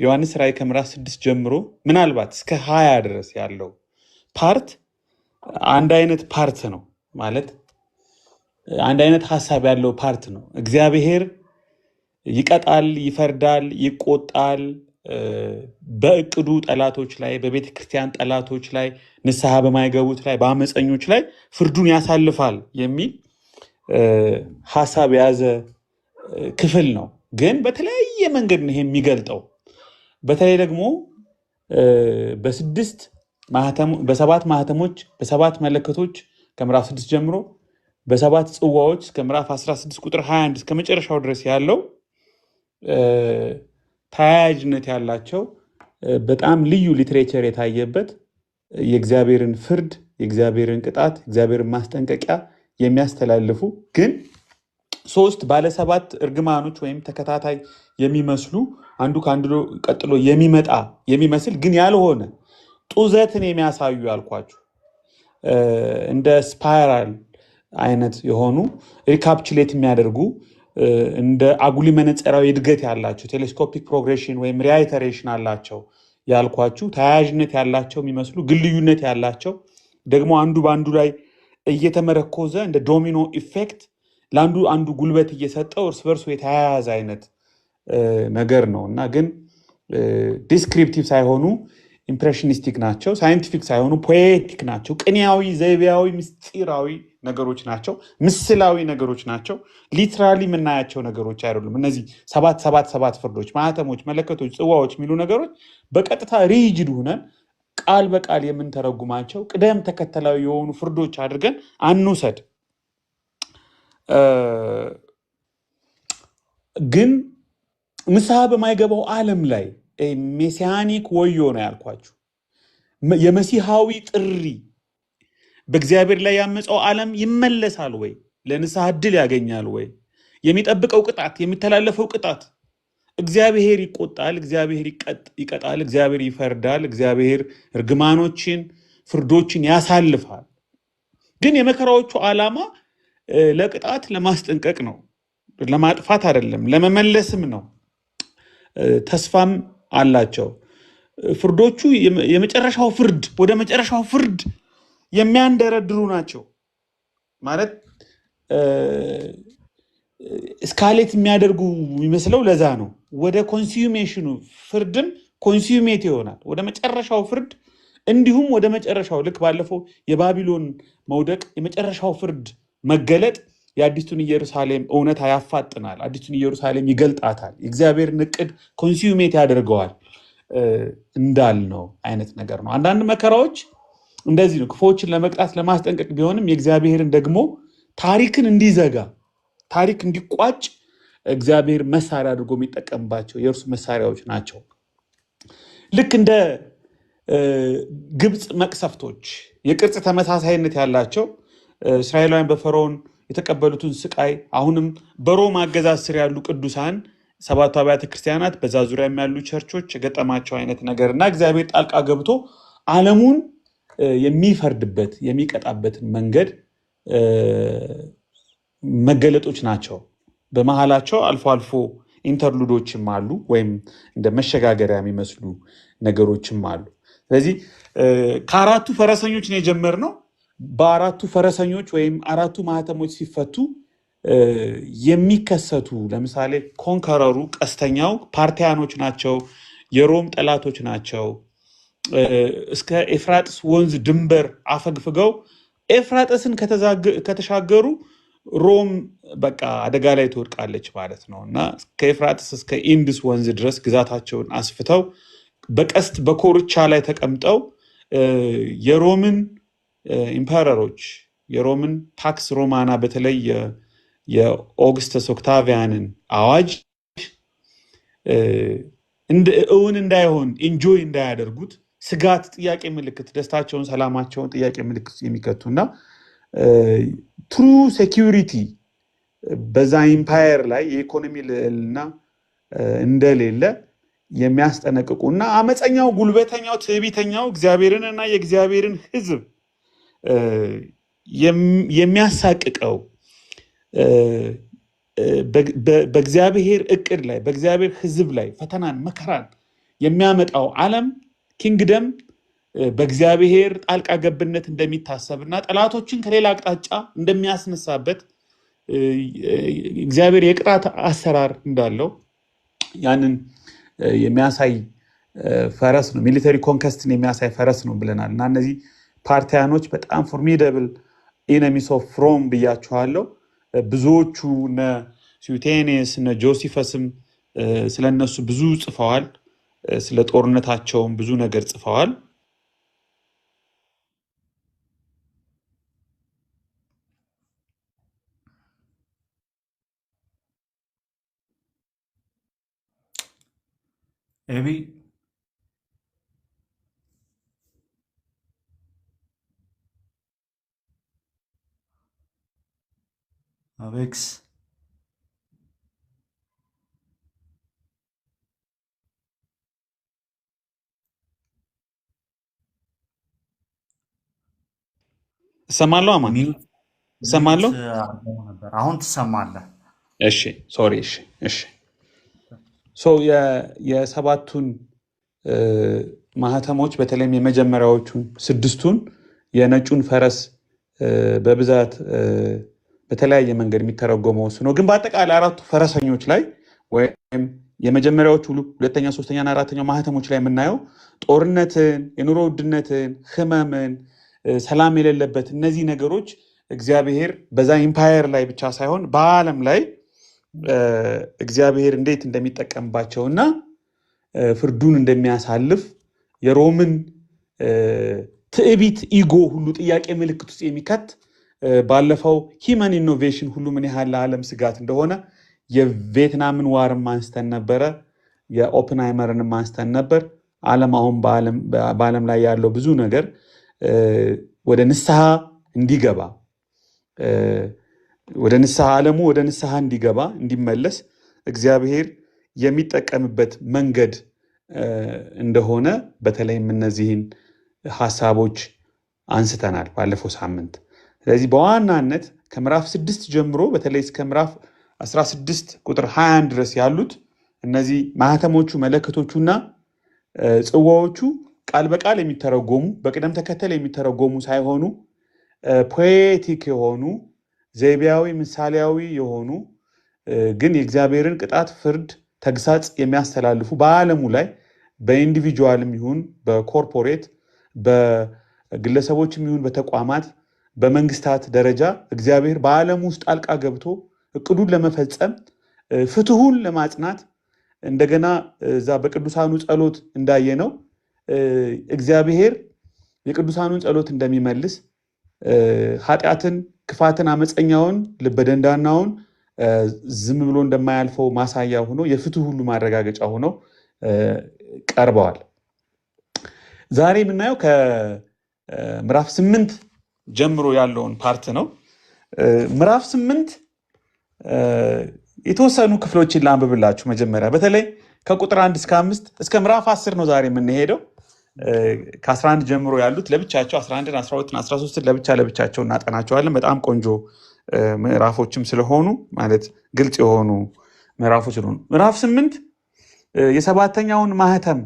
ዮሐንስ ራእይ ከምዕራፍ 6 ጀምሮ ምናልባት እስከ 20 ድረስ ያለው ፓርት አንድ አይነት ፓርት ነው ማለት አንድ አይነት ሐሳብ ያለው ፓርት ነው። እግዚአብሔር ይቀጣል፣ ይፈርዳል፣ ይቆጣል፣ በእቅዱ ጠላቶች ላይ፣ በቤተ ክርስቲያን ጠላቶች ላይ፣ ንስሐ በማይገቡት ላይ፣ በአመፀኞች ላይ ፍርዱን ያሳልፋል የሚል ሐሳብ የያዘ ክፍል ነው። ግን በተለያየ መንገድ ነው የሚገልጠው። በተለይ ደግሞ በሰባት ማህተሞች በሰባት መለከቶች ከምዕራፍ 6 ጀምሮ በሰባት ጽዋዎች ከምዕራፍ 16 ቁጥር 21 እስከ መጨረሻው ድረስ ያለው ተያያዥነት ያላቸው በጣም ልዩ ሊትሬቸር የታየበት የእግዚአብሔርን ፍርድ፣ የእግዚአብሔርን ቅጣት፣ የእግዚአብሔርን ማስጠንቀቂያ የሚያስተላልፉ ግን ሶስት ባለሰባት እርግማኖች ወይም ተከታታይ የሚመስሉ አንዱ ከአንዱ ቀጥሎ የሚመጣ የሚመስል ግን ያልሆነ ጡዘትን የሚያሳዩ ያልኳችሁ እንደ ስፓይራል አይነት የሆኑ ሪካፕቹሌት የሚያደርጉ እንደ አጉሊ መነጽራዊ እድገት ያላቸው ቴሌስኮፒክ ፕሮግሬሽን ወይም ሪአይተሬሽን አላቸው ያልኳችሁ ተያያዥነት ያላቸው የሚመስሉ ግን ልዩነት ያላቸው ደግሞ አንዱ በአንዱ ላይ እየተመረኮዘ እንደ ዶሚኖ ኢፌክት ለአንዱ አንዱ ጉልበት እየሰጠው እርስ በርሱ የተያያዘ አይነት ነገር ነው እና ግን ዲስክሪፕቲቭ ሳይሆኑ ኢምፕሬሽኒስቲክ ናቸው፣ ሳይንቲፊክ ሳይሆኑ ፖኤቲክ ናቸው፣ ቅኔያዊ፣ ዘይቤያዊ፣ ምስጢራዊ ነገሮች ናቸው፣ ምስላዊ ነገሮች ናቸው። ሊትራሊ የምናያቸው ነገሮች አይደሉም። እነዚህ ሰባት ፍርዶች፣ ማህተሞች፣ መለከቶች፣ ጽዋዎች የሚሉ ነገሮች በቀጥታ ሪጅድ ሆነን ቃል በቃል የምንተረጉማቸው ቅደም ተከተላዊ የሆኑ ፍርዶች አድርገን አንውሰድ። ግን ንስሐ በማይገባው ዓለም ላይ ሜሲያኒክ ወዮ ነው ያልኳችሁ። የመሲሐዊ ጥሪ በእግዚአብሔር ላይ ያመፀው ዓለም ይመለሳል ወይ? ለንስሐ ዕድል ያገኛል ወይ? የሚጠብቀው ቅጣት፣ የሚተላለፈው ቅጣት፣ እግዚአብሔር ይቆጣል፣ እግዚአብሔር ይቀጣል፣ እግዚአብሔር ይፈርዳል፣ እግዚአብሔር እርግማኖችን ፍርዶችን ያሳልፋል። ግን የመከራዎቹ ዓላማ ለቅጣት ለማስጠንቀቅ ነው፣ ለማጥፋት አይደለም፣ ለመመለስም ነው። ተስፋም አላቸው። ፍርዶቹ የመጨረሻው ፍርድ ወደ መጨረሻው ፍርድ የሚያንደረድሩ ናቸው። ማለት እስካሌት የሚያደርጉ የሚመስለው ለዛ ነው። ወደ ኮንሱሜሽኑ ፍርድም ኮንሱሜት ይሆናል ወደ መጨረሻው ፍርድ። እንዲሁም ወደ መጨረሻው ልክ ባለፈው የባቢሎን መውደቅ የመጨረሻው ፍርድ መገለጥ የአዲስቱን ኢየሩሳሌም እውነታ ያፋጥናል፣ አዲስቱን ኢየሩሳሌም ይገልጣታል፣ የእግዚአብሔርን ዕቅድ ኮንሱሜት ያደርገዋል እንዳልነው አይነት ነገር ነው። አንዳንድ መከራዎች እንደዚህ ነው፣ ክፉዎችን ለመቅጣት ለማስጠንቀቅ ቢሆንም የእግዚአብሔርን ደግሞ ታሪክን እንዲዘጋ ታሪክ እንዲቋጭ እግዚአብሔር መሳሪያ አድርጎ የሚጠቀምባቸው የእርሱ መሳሪያዎች ናቸው። ልክ እንደ ግብፅ መቅሰፍቶች የቅርጽ ተመሳሳይነት ያላቸው እስራኤላውያን በፈርዖን የተቀበሉትን ስቃይ አሁንም በሮም አገዛዝ ስር ያሉ ቅዱሳን ሰባቱ አብያተ ክርስቲያናት በዛ ዙሪያ ያሉ ቸርቾች የገጠማቸው አይነት ነገር እና እግዚአብሔር ጣልቃ ገብቶ ዓለሙን የሚፈርድበት የሚቀጣበትን መንገድ መገለጦች ናቸው። በመሃላቸው አልፎ አልፎ ኢንተርሉዶችም አሉ፣ ወይም እንደ መሸጋገሪያ የሚመስሉ ነገሮችም አሉ። ስለዚህ ከአራቱ ፈረሰኞች ነው የጀመርነው። በአራቱ ፈረሰኞች ወይም አራቱ ማህተሞች ሲፈቱ የሚከሰቱ ለምሳሌ ኮንከረሩ ቀስተኛው ፓርቲያኖች ናቸው፣ የሮም ጠላቶች ናቸው። እስከ ኤፍራጥስ ወንዝ ድንበር አፈግፍገው ኤፍራጥስን ከተሻገሩ ሮም በቃ አደጋ ላይ ትወድቃለች ማለት ነው እና ከኤፍራጥስ እስከ ኢንድስ ወንዝ ድረስ ግዛታቸውን አስፍተው በቀስት በኮርቻ ላይ ተቀምጠው የሮምን ኢምፐረሮች የሮምን ፓክስ ሮማና በተለይ የኦግስተስ ኦክታቪያንን አዋጅ እውን እንዳይሆን ኢንጆይ እንዳያደርጉት ስጋት፣ ጥያቄ ምልክት፣ ደስታቸውን፣ ሰላማቸውን ጥያቄ ምልክት የሚከቱና ትሩ ሴኪዩሪቲ በዛ ኢምፓየር ላይ የኢኮኖሚ ልዕልና እንደሌለ የሚያስጠነቅቁና አመፀኛው፣ ጉልበተኛው፣ ትዕቢተኛው እግዚአብሔርንና የእግዚአብሔርን ሕዝብ የሚያሳቅቀው በእግዚአብሔር እቅድ ላይ በእግዚአብሔር ሕዝብ ላይ ፈተናን መከራን የሚያመጣው ዓለም ኪንግደም በእግዚአብሔር ጣልቃ ገብነት እንደሚታሰብና ጠላቶችን ከሌላ አቅጣጫ እንደሚያስነሳበት እግዚአብሔር የቅጣት አሰራር እንዳለው ያንን የሚያሳይ ፈረስ ነው። ሚሊተሪ ኮንከስትን የሚያሳይ ፈረስ ነው ብለናል። እና እነዚህ ፓርቲያኖች በጣም ፎርሚደብል ኢነሚስ ኦፍ ሮም ብያቸዋለሁ። ብዙዎቹ እነ ሲዩቴኔስ እነ ጆሲፈስም ስለነሱ ብዙ ጽፈዋል። ስለ ጦርነታቸውም ብዙ ነገር ጽፈዋል። ኤቢ አቤክስ እሰማለሁ። አማን እሰማለሁ። አሁን ትሰማለህ? እሺ ሶሪ። እሺ የሰባቱን ማህተሞች በተለይም የመጀመሪያዎቹን ስድስቱን የነጩን ፈረስ በብዛት በተለያየ መንገድ የሚተረጎመው እሱ ነው። ግን በአጠቃላይ አራቱ ፈረሰኞች ላይ ወይም የመጀመሪያዎቹ ሁለተኛ፣ ሶስተኛና አራተኛው ማህተሞች ላይ የምናየው ጦርነትን፣ የኑሮ ውድነትን፣ ህመምን፣ ሰላም የሌለበት እነዚህ ነገሮች እግዚአብሔር በዛ ኢምፓየር ላይ ብቻ ሳይሆን በዓለም ላይ እግዚአብሔር እንዴት እንደሚጠቀምባቸውና ፍርዱን እንደሚያሳልፍ የሮምን ትዕቢት ኢጎ ሁሉ ጥያቄ ምልክት ውስጥ የሚከት ባለፈው ሂመን ኢኖቬሽን ሁሉ ምን ያህል ለዓለም ስጋት እንደሆነ የቪየትናምን ዋርም አንስተን ነበረ፣ የኦፕንሃይመርንም አንስተን ነበር። ዓለም አሁን በዓለም ላይ ያለው ብዙ ነገር ወደ ንስሐ እንዲገባ ዓለሙ ወደ ንስሐ እንዲገባ እንዲመለስ እግዚአብሔር የሚጠቀምበት መንገድ እንደሆነ በተለይም እነዚህን ሀሳቦች አንስተናል ባለፈው ሳምንት። ስለዚህ በዋናነት ከምዕራፍ 6 ጀምሮ በተለይ እስከ ምዕራፍ 16 ቁጥር 21 ድረስ ያሉት እነዚህ ማህተሞቹ፣ መለከቶቹና ጽዋዎቹ ቃል በቃል የሚተረጎሙ በቅደም ተከተል የሚተረጎሙ ሳይሆኑ ፖኤቲክ የሆኑ ዘይቤያዊ ምሳሌያዊ የሆኑ ግን የእግዚአብሔርን ቅጣት፣ ፍርድ፣ ተግሳጽ የሚያስተላልፉ በዓለሙ ላይ በኢንዲቪጁዋልም ይሁን በኮርፖሬት በግለሰቦችም ይሁን በተቋማት በመንግስታት ደረጃ እግዚአብሔር በዓለም ውስጥ ጣልቃ ገብቶ እቅዱን ለመፈጸም ፍትሁን ለማጽናት እንደገና እዛ በቅዱሳኑ ጸሎት እንዳየነው እግዚአብሔር የቅዱሳኑን ጸሎት እንደሚመልስ ኃጢአትን፣ ክፋትን፣ አመፀኛውን፣ ልበደንዳናውን ዝም ብሎ እንደማያልፈው ማሳያ ሆኖ የፍትህ ሁሉ ማረጋገጫ ሆኖ ቀርበዋል። ዛሬ የምናየው ከምዕራፍ 8 ጀምሮ ያለውን ፓርት ነው። ምዕራፍ 8 የተወሰኑ ክፍሎችን ላንብብላችሁ። መጀመሪያ በተለይ ከቁጥር 1 እስከ 5 እስከ ምዕራፍ 10 ነው ዛሬ የምንሄደው። ከ11 ጀምሮ ያሉት ለብቻቸው 11፣ 12፣ 13 ለብቻቸው እናጠናቸዋለን። በጣም ቆንጆ ምዕራፎችም ስለሆኑ ማለት ግልጽ የሆኑ ምዕራፎች ስለሆኑ ምዕራፍ 8 የሰባተኛውን ማህተም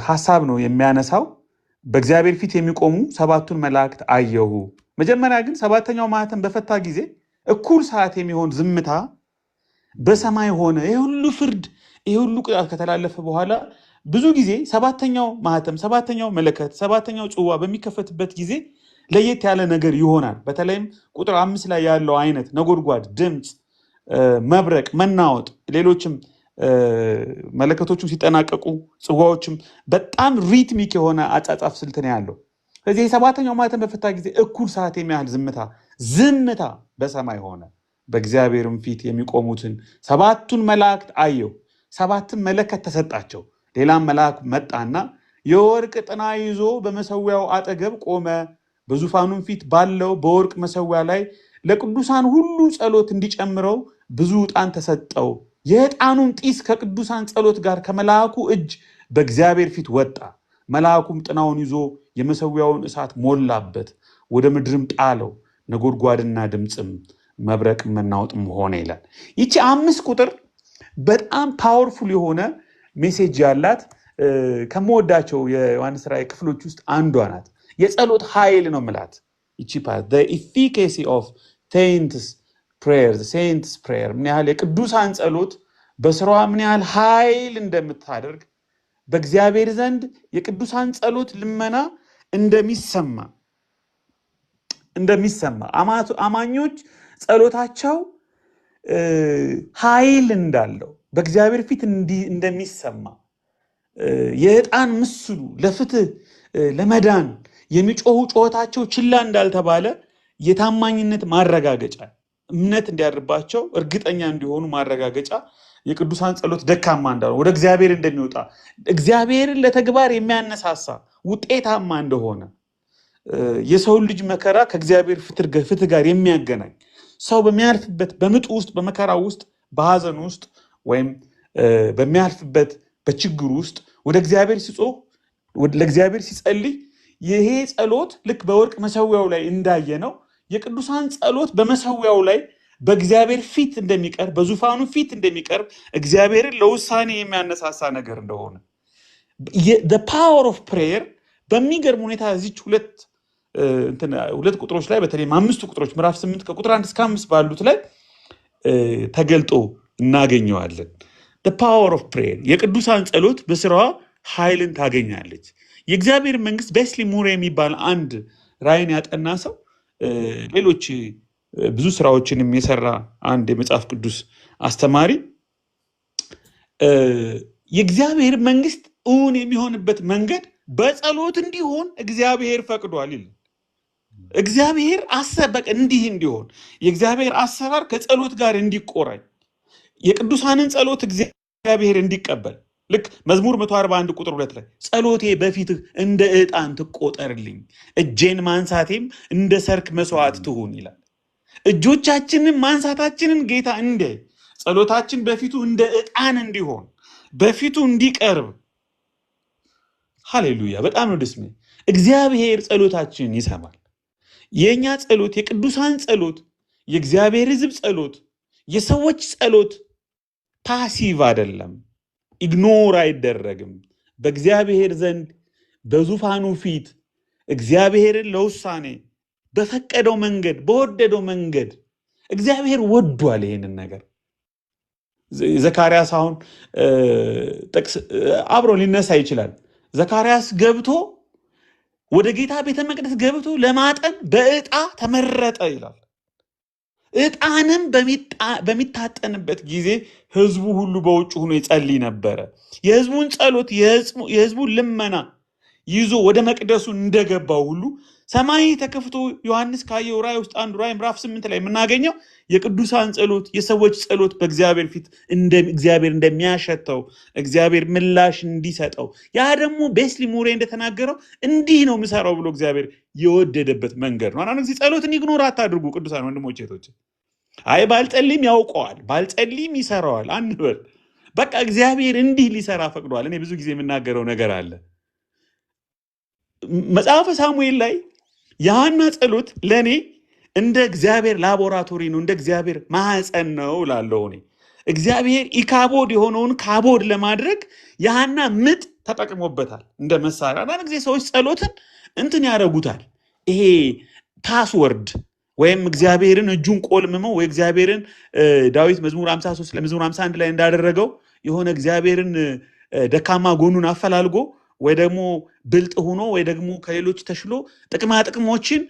ሐሳብ ነው የሚያነሳው። በእግዚአብሔር ፊት የሚቆሙ ሰባቱን መላእክት አየሁ። መጀመሪያ ግን ሰባተኛው ማህተም በፈታ ጊዜ እኩል ሰዓት የሚሆን ዝምታ በሰማይ ሆነ። ይህ ሁሉ ፍርድ፣ ይህ ሁሉ ቅጣት ከተላለፈ በኋላ ብዙ ጊዜ ሰባተኛው ማህተም፣ ሰባተኛው መለከት፣ ሰባተኛው ጽዋ በሚከፈትበት ጊዜ ለየት ያለ ነገር ይሆናል። በተለይም ቁጥር 5 ላይ ያለው አይነት ነጎድጓድ ድምፅ፣ መብረቅ፣ መናወጥ፣ ሌሎችም መለከቶቹም ሲጠናቀቁ ጽዋዎችም በጣም ሪትሚክ የሆነ አጻጻፍ ስልት ነው ያለው። ስለዚህ የሰባተኛው ማህተም በፈታ ጊዜ እኩል ሰዓት የሚያህል ዝምታ በሰማይ ሆነ። በእግዚአብሔርም ፊት የሚቆሙትን ሰባቱን መላእክት አየሁ። ሰባትም መለከት ተሰጣቸው። ሌላም መልአክ መጣና የወርቅ ጥና ይዞ በመሰዊያው አጠገብ ቆመ። በዙፋኑም ፊት ባለው በወርቅ መሰዊያ ላይ ለቅዱሳን ሁሉ ጸሎት እንዲጨምረው ብዙ ዕጣን ተሰጠው። የዕጣኑም ጢስ ከቅዱሳን ጸሎት ጋር ከመልአኩ እጅ በእግዚአብሔር ፊት ወጣ። መልአኩም ጥናውን ይዞ የመሰዊያውን እሳት ሞላበት፣ ወደ ምድርም ጣለው። ነጎድጓድና ድምፅም መብረቅም መናወጥም ሆነ ይላል። ይቺ 5 ቁጥር በጣም ፓወርፉል የሆነ ሜሴጅ ያላት ከመወዳቸው የዮሐንስ ራእይ ክፍሎች ውስጥ አንዷ ናት። የጸሎት ኃይል ነው ምላት ይቺ ፓርት the efficacy of saints prayer ምን ያህል የቅዱሳን ጸሎት በስራዋ ምን ያህል ኃይል እንደምታደርግ በእግዚአብሔር ዘንድ የቅዱሳን ጸሎት ልመና እንደሚሰማ አማኞች ጸሎታቸው ኃይል እንዳለው በእግዚአብሔር ፊት እንደሚሰማ የዕጣን ምስሉ ለፍትህ ለመዳን የሚጮሁ ጩኸታቸው ችላ እንዳልተባለ የታማኝነት ማረጋገጫ እምነት እንዲያድርባቸው እርግጠኛ እንዲሆኑ ማረጋገጫ የቅዱሳን ጸሎት ደካማ እንዳልሆነ ወደ እግዚአብሔር እንደሚወጣ እግዚአብሔርን ለተግባር የሚያነሳሳ ውጤታማ እንደሆነ የሰው ልጅ መከራ ከእግዚአብሔር ፍትህ ጋር የሚያገናኝ ሰው በሚያልፍበት በምጥ ውስጥ በመከራ ውስጥ በሐዘን ውስጥ ወይም በሚያልፍበት በችግር ውስጥ ወደ እግዚአብሔር ሲጾህ ለእግዚአብሔር ሲጸልይ ይሄ ጸሎት ልክ በወርቅ መሰዊያው ላይ እንዳየ ነው የቅዱሳን ጸሎት በመሰዊያው ላይ በእግዚአብሔር ፊት እንደሚቀርብ በዙፋኑ ፊት እንደሚቀርብ እግዚአብሔርን ለውሳኔ የሚያነሳሳ ነገር እንደሆነ the power of prayer በሚገርም ሁኔታ እዚች ሁለት ቁጥሮች ላይ በተለይ አምስቱ ቁጥሮች ምዕራፍ 8 ከቁጥር 1 እስከ 5 ባሉት ላይ ተገልጦ እናገኘዋለን። the power of prayer የቅዱሳን ጸሎት በስራዋ ኃይልን ታገኛለች። የእግዚአብሔር መንግስት ቤስሊ ሙር የሚባል አንድ ራእይን ያጠና ሰው ሌሎች ብዙ ስራዎችንም የሰራ አንድ የመጽሐፍ ቅዱስ አስተማሪ የእግዚአብሔር መንግስት እውን የሚሆንበት መንገድ በጸሎት እንዲሆን እግዚአብሔር ፈቅዷል ይላል። እግዚአብሔር አሰበቅ እንዲህ እንዲሆን የእግዚአብሔር አሰራር ከጸሎት ጋር እንዲቆራኝ የቅዱሳንን ጸሎት እግዚአብሔር እንዲቀበል ልክ መዝሙር 141 ቁጥር 2 ላይ ጸሎቴ በፊትህ እንደ ዕጣን ትቆጠርልኝ እጄን ማንሳቴም እንደ ሰርክ መስዋዕት ትሁን ይላል። እጆቻችንን ማንሳታችንን ጌታ እንደ ጸሎታችን በፊቱ እንደ ዕጣን እንዲሆን በፊቱ እንዲቀርብ ሃሌሉያ በጣም ነው ደስ የሚል። እግዚአብሔር ጸሎታችንን ይሰማል። የኛ ጸሎት የቅዱሳን ጸሎት የእግዚአብሔር ሕዝብ ጸሎት የሰዎች ጸሎት ፓሲቭ አይደለም፣ ኢግኖር አይደረግም። በእግዚአብሔር ዘንድ በዙፋኑ ፊት እግዚአብሔርን ለውሳኔ በፈቀደው መንገድ በወደደው መንገድ እግዚአብሔር ወዷል ይሄንን ነገር። ዘካርያስ አሁን ጥቅስ አብሮ ሊነሳ ይችላል። ዘካርያስ ገብቶ ወደ ጌታ ቤተ መቅደስ ገብቶ ለማጠን በዕጣ ተመረጠ ይላል። ዕጣንም በሚታጠንበት ጊዜ ህዝቡ ሁሉ በውጭ ሆኖ ይጸልይ ነበረ። የህዝቡን ጸሎት የህዝቡን ልመና ይዞ ወደ መቅደሱ እንደገባው ሁሉ ሰማይ ተከፍቶ ዮሐንስ ካየው ራእይ ውስጥ አንዱ ራእይ ምዕራፍ 8 ላይ የምናገኘው የቅዱሳን ጸሎት የሰዎች ጸሎት በእግዚአብሔር ፊት እግዚአብሔር እንደሚያሸተው እግዚአብሔር ምላሽ እንዲሰጠው ያ ደግሞ ቤስሊ ሙሬ እንደተናገረው እንዲህ ነው የምሰራው ብሎ እግዚአብሔር የወደደበት መንገድ ነው። አንዳንድ ጊዜ ጸሎትን ኢግኖር አታድርጉ ቅዱሳን ወንድሞቼ እህቶቼ። አይ ባልጸልይም ያውቀዋል ባልጸልይም ይሰራዋል አንበል። በቃ እግዚአብሔር እንዲህ ሊሰራ ፈቅዷል። እኔ ብዙ ጊዜ የምናገረው ነገር አለ። መጽሐፈ ሳሙኤል ላይ የሐና ጸሎት ለኔ እንደ እግዚአብሔር ላቦራቶሪ ነው፣ እንደ እግዚአብሔር ማህፀን ነው እላለሁ። እኔ እግዚአብሔር ኢካቦድ የሆነውን ካቦድ ለማድረግ የሐና ምጥ ተጠቅሞበታል እንደ መሳሪያ። አንዳንድ ጊዜ ሰዎች ጸሎትን እንትን ያደርጉታል፣ ይሄ ፓስወርድ ወይም እግዚአብሔርን እጁን ቆልምመው ወይ እግዚአብሔርን ዳዊት መዝሙር 53 ለመዝሙር 51 ላይ እንዳደረገው የሆነ እግዚአብሔርን ደካማ ጎኑን አፈላልጎ ወይ ደግሞ ብልጥ ሆኖ ወይ ደግሞ ከሌሎች ተሽሎ ጥቅማ ጥቅሞችን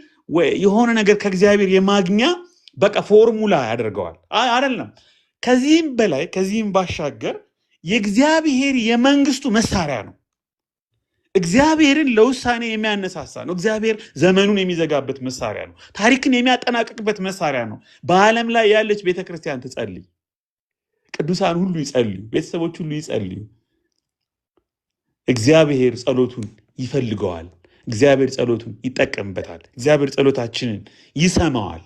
የሆነ ነገር ከእግዚአብሔር የማግኛ በቃ ፎርሙላ ያደርገዋል። አይደለም። ከዚህም በላይ ከዚህም ባሻገር የእግዚአብሔር የመንግስቱ መሳሪያ ነው። እግዚአብሔርን ለውሳኔ የሚያነሳሳ ነው። እግዚአብሔር ዘመኑን የሚዘጋበት መሳሪያ ነው። ታሪክን የሚያጠናቅቅበት መሳሪያ ነው። በዓለም ላይ ያለች ቤተክርስቲያን ትጸልይ፣ ቅዱሳን ሁሉ ይጸልዩ፣ ቤተሰቦች ሁሉ ይጸልዩ። እግዚአብሔር ጸሎቱን ይፈልገዋል። እግዚአብሔር ጸሎቱን ይጠቀምበታል። እግዚአብሔር ጸሎታችንን ይሰማዋል።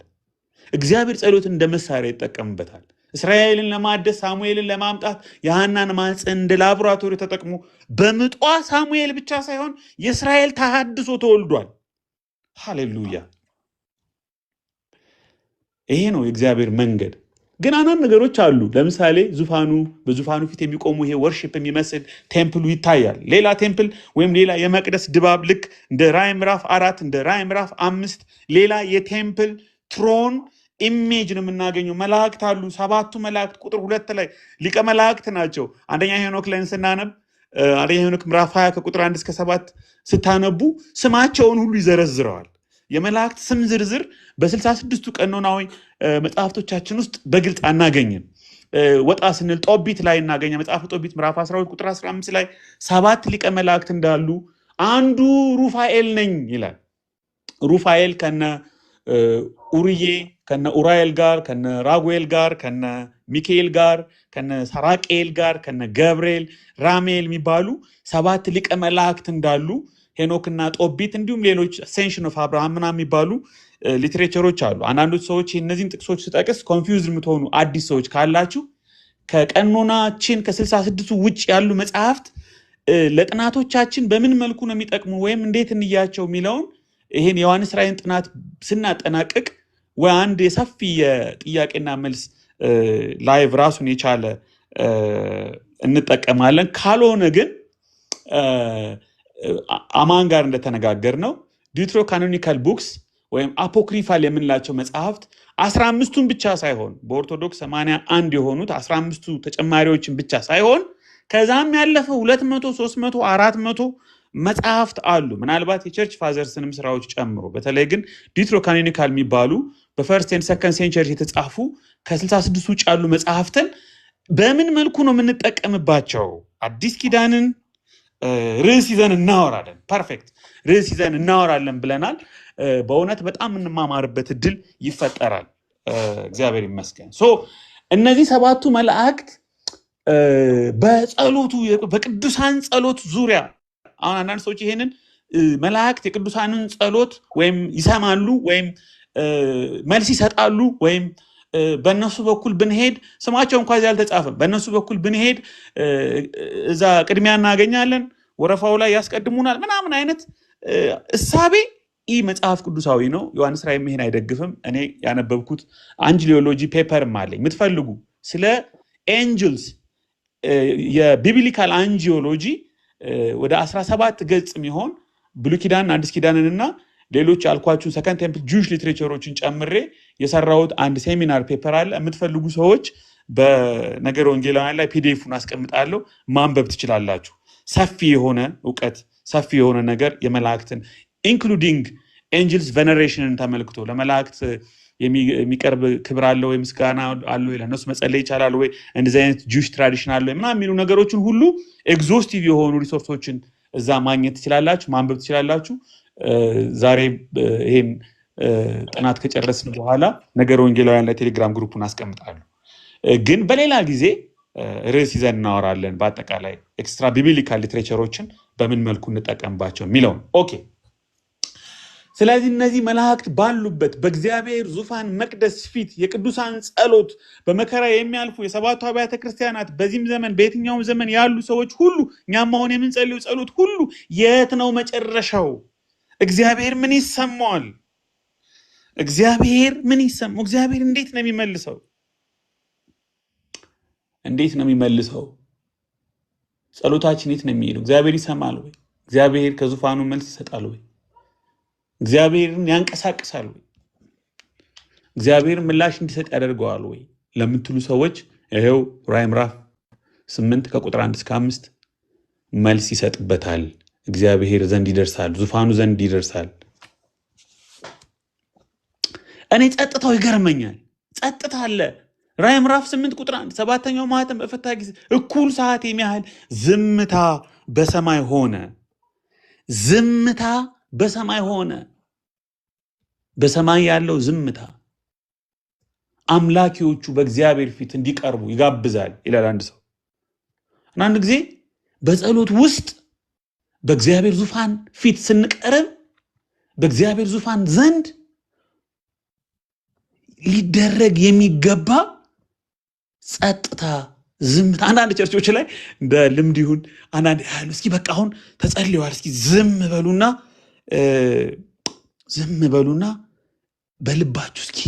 እግዚአብሔር ጸሎትን እንደ መሳሪያ ይጠቀምበታል። እስራኤልን ለማደስ ሳሙኤልን ለማምጣት የሐናን ማህፀን እንደ ላቦራቶሪ ተጠቅሞ በምጧ ሳሙኤል ብቻ ሳይሆን የእስራኤል ተሐድሶ ተወልዷል። ሃሌሉያ! ይሄ ነው የእግዚአብሔር መንገድ። ግን አንዳንድ ነገሮች አሉ። ለምሳሌ በዙፋኑ ፊት የሚቆሙ ይሄ ወርሺፕ የሚመስል ቴምፕሉ ይታያል። ሌላ ቴምፕል ወይም ሌላ የመቅደስ ድባብ ልክ እንደ ራዕይ ምዕራፍ 4 እንደ ራዕይ ምዕራፍ 5 ሌላ የቴምፕል ትሮን ኢሜጅ ነው የምናገኘው። መላእክት አሉ። 7ቱ መላእክት ቁጥር 2 ላይ ሊቀ መላእክት ናቸው። አንደኛ ሄኖክ ላይ ስናነብ አንደኛ ሄኖክ ምዕራፍ 20 ከቁጥር 1 እስከ 7 ስታነቡ ስማቸውን ሁሉ ይዘረዝረዋል። የመላእክት ስም ዝርዝር በ66ቱ ቀኖናዊ መጽሐፍቶቻችን ውስጥ በግልጽ አናገኝም። ወጣ ስንል ጦቢት ላይ እናገኘ መጽሐፍ ጦቢት ምዕራፍ 12 ቁጥር 15 ላይ 7 ሊቀ መላእክት እንዳሉ አንዱ ሩፋኤል ነኝ ይላል። ሩፋኤል ከነ ኡርዬ ከነ ኡራኤል ጋር ከነ ራጉኤል ጋር ከነ ሚካኤል ጋር ከነ ሰራቄል ጋር ከነ ገብርኤል ራሜል የሚባሉ 7 ሊቀ መላእክት እንዳሉ ሄኖክና ጦቢት እንዲሁም ሌሎች አሴንሽን ኦፍ አብርሃም ምናምን የሚባሉ ሊትሬቸሮች አሉ። አንዳንዶች ሰዎች እነዚህን ጥቅሶች ስጠቅስ ኮንፊውዝድ የምትሆኑ አዲስ ሰዎች ካላችሁ ከቀኖናችን ከ66ቱ ውጭ ያሉ መጽሐፍት ለጥናቶቻችን በምን መልኩ ነው የሚጠቅሙ ወይም እንዴት እንያቸው የሚለውን ይሄን የዮሐንስ ራዕይን ጥናት ስናጠናቅቅ ወይ አንድ የሰፊ የጥያቄና መልስ ላይቭ ራሱን የቻለ እንጠቀማለን። ካልሆነ ግን አማን ጋር እንደተነጋገር ነው ዲዩትሮ ካኖኒካል ቡክስ ወይም አፖክሪፋል የምንላቸው መጽሐፍት 15ቱን ብቻ ሳይሆን በኦርቶዶክስ 81 የሆኑት 15ቱ ተጨማሪዎችን ብቻ ሳይሆን ከዛም ያለፈው 200 300 400 መጽሐፍት አሉ። ምናልባት የቸርች ፋዘርስንም ስራዎች ጨምሮ በተለይ ግን ዲዩትሮ ካኖኒካል የሚባሉ በፈርስት ኤንድ ሰከንድ ሴንቸሪ የተጻፉ ከ66 ውጭ ያሉ መጽሐፍትን በምን መልኩ ነው የምንጠቀምባቸው? አዲስ ኪዳንን ርዕስ ይዘን እናወራለን። ፐርፌክት ርዕስ ይዘን እናወራለን ብለናል። በእውነት በጣም የምንማማርበት እድል ይፈጠራል። እግዚአብሔር ይመስገን። እነዚህ 7ቱ መላእክት በጸሎቱ በቅዱሳን ጸሎት ዙሪያ አሁን አንዳንድ ሰዎች ይሄንን መላእክት የቅዱሳንን ጸሎት ወይም ይሰማሉ ወይም መልስ ይሰጣሉ ወይም በእነሱ በኩል ብንሄድ ስማቸው እንኳን እዚያ አልተጻፈም፣ በእነሱ በኩል ብንሄድ እዛ ቅድሚያ እናገኛለን፣ ወረፋው ላይ ያስቀድሙናል ምናምን አይነት እሳቤ ይህ መጽሐፍ ቅዱሳዊ ነው። ዮሐንስ ራዕይ ይሄን አይደግፍም። እኔ ያነበብኩት አንጅሊዮሎጂ ፔፐርም አለኝ። የምትፈልጉ ስለ ኤንጅልስ የቢብሊካል አንጂኦሎጂ ወደ 17 ገጽ የሚሆን ብሉይ ኪዳን አዲስ ኪዳንንና ሌሎች ያልኳችሁን ሰከንድ ቴምፕል ጁዊሽ ሊትሬቸሮችን ጨምሬ የሰራሁት አንድ ሴሚናር ፔፐር አለ። የምትፈልጉ ሰዎች በነገር ወንጌላውያን ላይ ፒዲኤፉን አስቀምጣለሁ፣ ማንበብ ትችላላችሁ። ሰፊ የሆነ እውቀት ሰፊ የሆነ ነገር የመላእክትን ኢንክሉዲንግ ኤንጅልስ ቬነሬሽንን ተመልክቶ ለመላእክት የሚቀርብ ክብር አለ ወይ፣ ምስጋና አለ ወይ፣ ለእነሱ መጸለይ ይቻላል ወይ፣ እንደዚህ አይነት ጁዊሽ ትራዲሽን አለ ወይ ምናምን የሚሉ ነገሮችን ሁሉ ኤግዞስቲቭ የሆኑ ሪሶርሶችን እዛ ማግኘት ትችላላችሁ፣ ማንበብ ትችላላችሁ። ዛሬ ይሄን ጥናት ከጨረስን በኋላ ነገር ወንጌላውያን ላይ ቴሌግራም ግሩፑን አስቀምጣለሁ። ግን በሌላ ጊዜ ርዕስ ይዘን እናወራለን። በአጠቃላይ ኤክስትራ ቢብሊካል ሊትሬቸሮችን በምን መልኩ እንጠቀምባቸው የሚለውን። ኦኬ። ስለዚህ እነዚህ መላእክት ባሉበት በእግዚአብሔር ዙፋን መቅደስ ፊት የቅዱሳን ጸሎት በመከራ የሚያልፉ የ7ቱ አብያተ ክርስቲያናት በዚህም ዘመን በየትኛውም ዘመን ያሉ ሰዎች ሁሉ እኛም አሁን የምንጸልዩ ጸሎት ሁሉ የት ነው መጨረሻው? እግዚአብሔር ምን ይሰማዋል? እግዚአብሔር ምን ይሰማው? እግዚአብሔር እንዴት ነው የሚመልሰው? እንዴት ነው የሚመልሰው? ጸሎታችን የት ነው የሚሄደው? እግዚአብሔር ይሰማል ወይ? እግዚአብሔር ከዙፋኑ መልስ ይሰጣል ወይ? እግዚአብሔርን ያንቀሳቅሳል ወይ? እግዚአብሔር ምላሽ እንዲሰጥ ያደርገዋል ወይ ለምትሉ ሰዎች ይሄው ራዕይ ምዕራፍ 8 ከቁጥር 1 እስከ 5 መልስ ይሰጥበታል። እግዚአብሔር ዘንድ ይደርሳል፣ ዙፋኑ ዘንድ ይደርሳል። እኔ ጸጥታው ይገርመኛል። ጸጥታ አለ። ራዕይ ምዕራፍ 8 ቁጥር 1 7ኛው ማኅተም በፈታ ጊዜ እኩል ሰዓት የሚያህል ዝምታ በሰማይ ሆነ። ዝምታ በሰማይ ሆነ። በሰማይ ያለው ዝምታ አምላኪዎቹ በእግዚአብሔር ፊት እንዲቀርቡ ይጋብዛል ይላል አንድ ሰው። አንድ ጊዜ በጸሎት ውስጥ በእግዚአብሔር ዙፋን ፊት ስንቀርብ በእግዚአብሔር ዙፋን ዘንድ ሊደረግ የሚገባ ጸጥታ፣ ዝምታ። አንዳንድ ቸርቾች ላይ እንደ ልምድ ይሁን አንዳንድ ያህል እስኪ በቃ አሁን ተጸልየዋል፣ እስኪ ዝም በሉና በልባችሁ እስኪ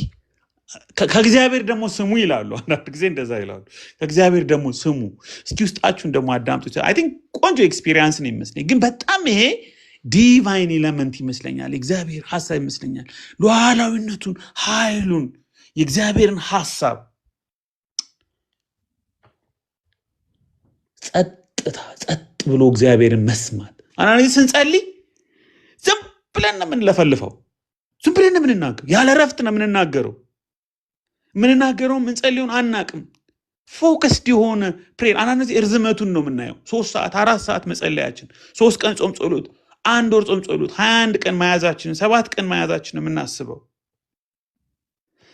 ከእግዚአብሔር ደግሞ ስሙ ይላሉ። አንዳንድ ጊዜ እንደዛ ይላሉ። ከእግዚአብሔር ደግሞ ስሙ። እስኪ ውስጣችሁን ደግሞ አዳምጡ። አይ ቲንክ ቆንጆ ኤክስፒሪየንስ ነው ይመስለኝ። ግን በጣም ይሄ ዲቫይን ኤለመንት ይመስለኛል። የእግዚአብሔር ሀሳብ ይመስለኛል። ሉዓላዊነቱን፣ ኃይሉን፣ የእግዚአብሔርን ሀሳብ ጸጥ ብሎ እግዚአብሔርን መስማት። አንዳንድ ጊዜ ስንጸልይ ዝም ብለን ነው የምንለፈልፈው። ዝም ብለን ነው የምንናገረው። ያለ ረፍት ነው የምንናገረው። ምንጸልየውን አናቅም። ፎከስድ የሆነ ፕሬር። አንዳንድ ጊዜ እርዝመቱን ነው የምናየው። 3 ሰዓት 4 ሰዓት መጸለያችን፣ 3 ቀን ጾም ጸሎት፣ 1 ወር ጾም ጸሎት፣ 21 ቀን መያዛችንን፣ 7 ቀን መያዛችንን የምናስበው።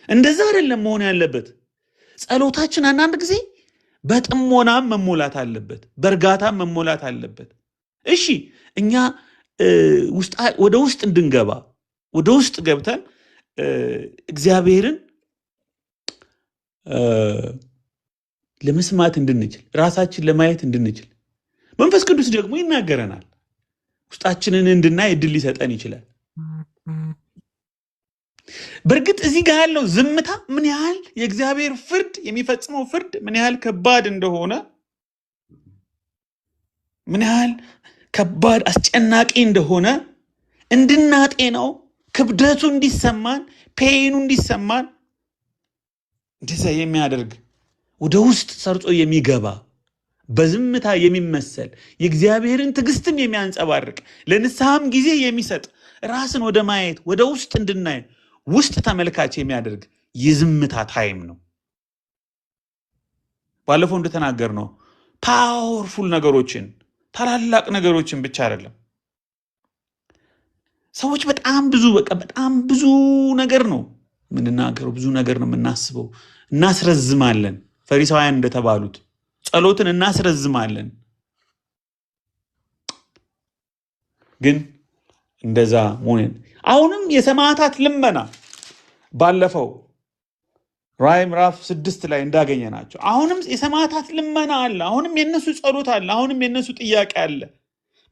እንደዛ አይደለም መሆን ያለበት። ጸሎታችን አንዳንድ ጊዜ በጥሞናም መሞላት አለበት፣ በእርጋታም መሞላት አለበት። እሺ እኛ ወደ ውስጥ እንድንገባ፣ ወደ ውስጥ ገብተን እግዚአብሔርን ለመስማት እንድንችል፣ ራሳችን ለማየት እንድንችል መንፈስ ቅዱስ ደግሞ ይናገረናል። ውስጣችንን እንድናይ እድል ሊሰጠን ይችላል። በእርግጥ እዚህ ጋር ያለው ዝምታ ምን ያህል የእግዚአብሔር ፍርድ የሚፈጽመው ፍርድ ምን ያህል ከባድ እንደሆነ፣ ምን ያህል ከባድ አስጨናቂ እንደሆነ እንድናጤነው፣ ክብደቱ እንዲሰማን፣ ፔኑ እንዲሰማን እንደዛ የሚያደርግ ወደ ውስጥ ሰርጾ የሚገባ በዝምታ የሚመሰል የእግዚአብሔርን ትዕግስትም የሚያንጸባርቅ ለንስሐም ጊዜ የሚሰጥ ራስን ወደ ማየት ወደ ውስጥ እንድናይ ውስጥ ተመልካች የሚያደርግ የዝምታ ታይም ነው። ባለፈው እንደተናገር ነው ፓወርፉል ነገሮችን ታላላቅ ነገሮችን ብቻ አይደለም። ሰዎች በጣም ብዙ ነገር ነው የምንናገረው፣ ብዙ ነገር ነው የምናስበው፣ እናስረዝማለን። ፈሪሳውያን እንደተባሉት ጸሎትን እናስረዝማለን። ግን እንደዛ መሆን አሁንም የሰማዕታት ልመና ባለፈው ራዕይ ምዕራፍ 6 ላይ እንዳገኘ ናቸው። አሁንም የሰማዕታት ልመና አለ። አሁንም የነሱ ጸሎት አለ። አሁንም የነሱ ጥያቄ አለ።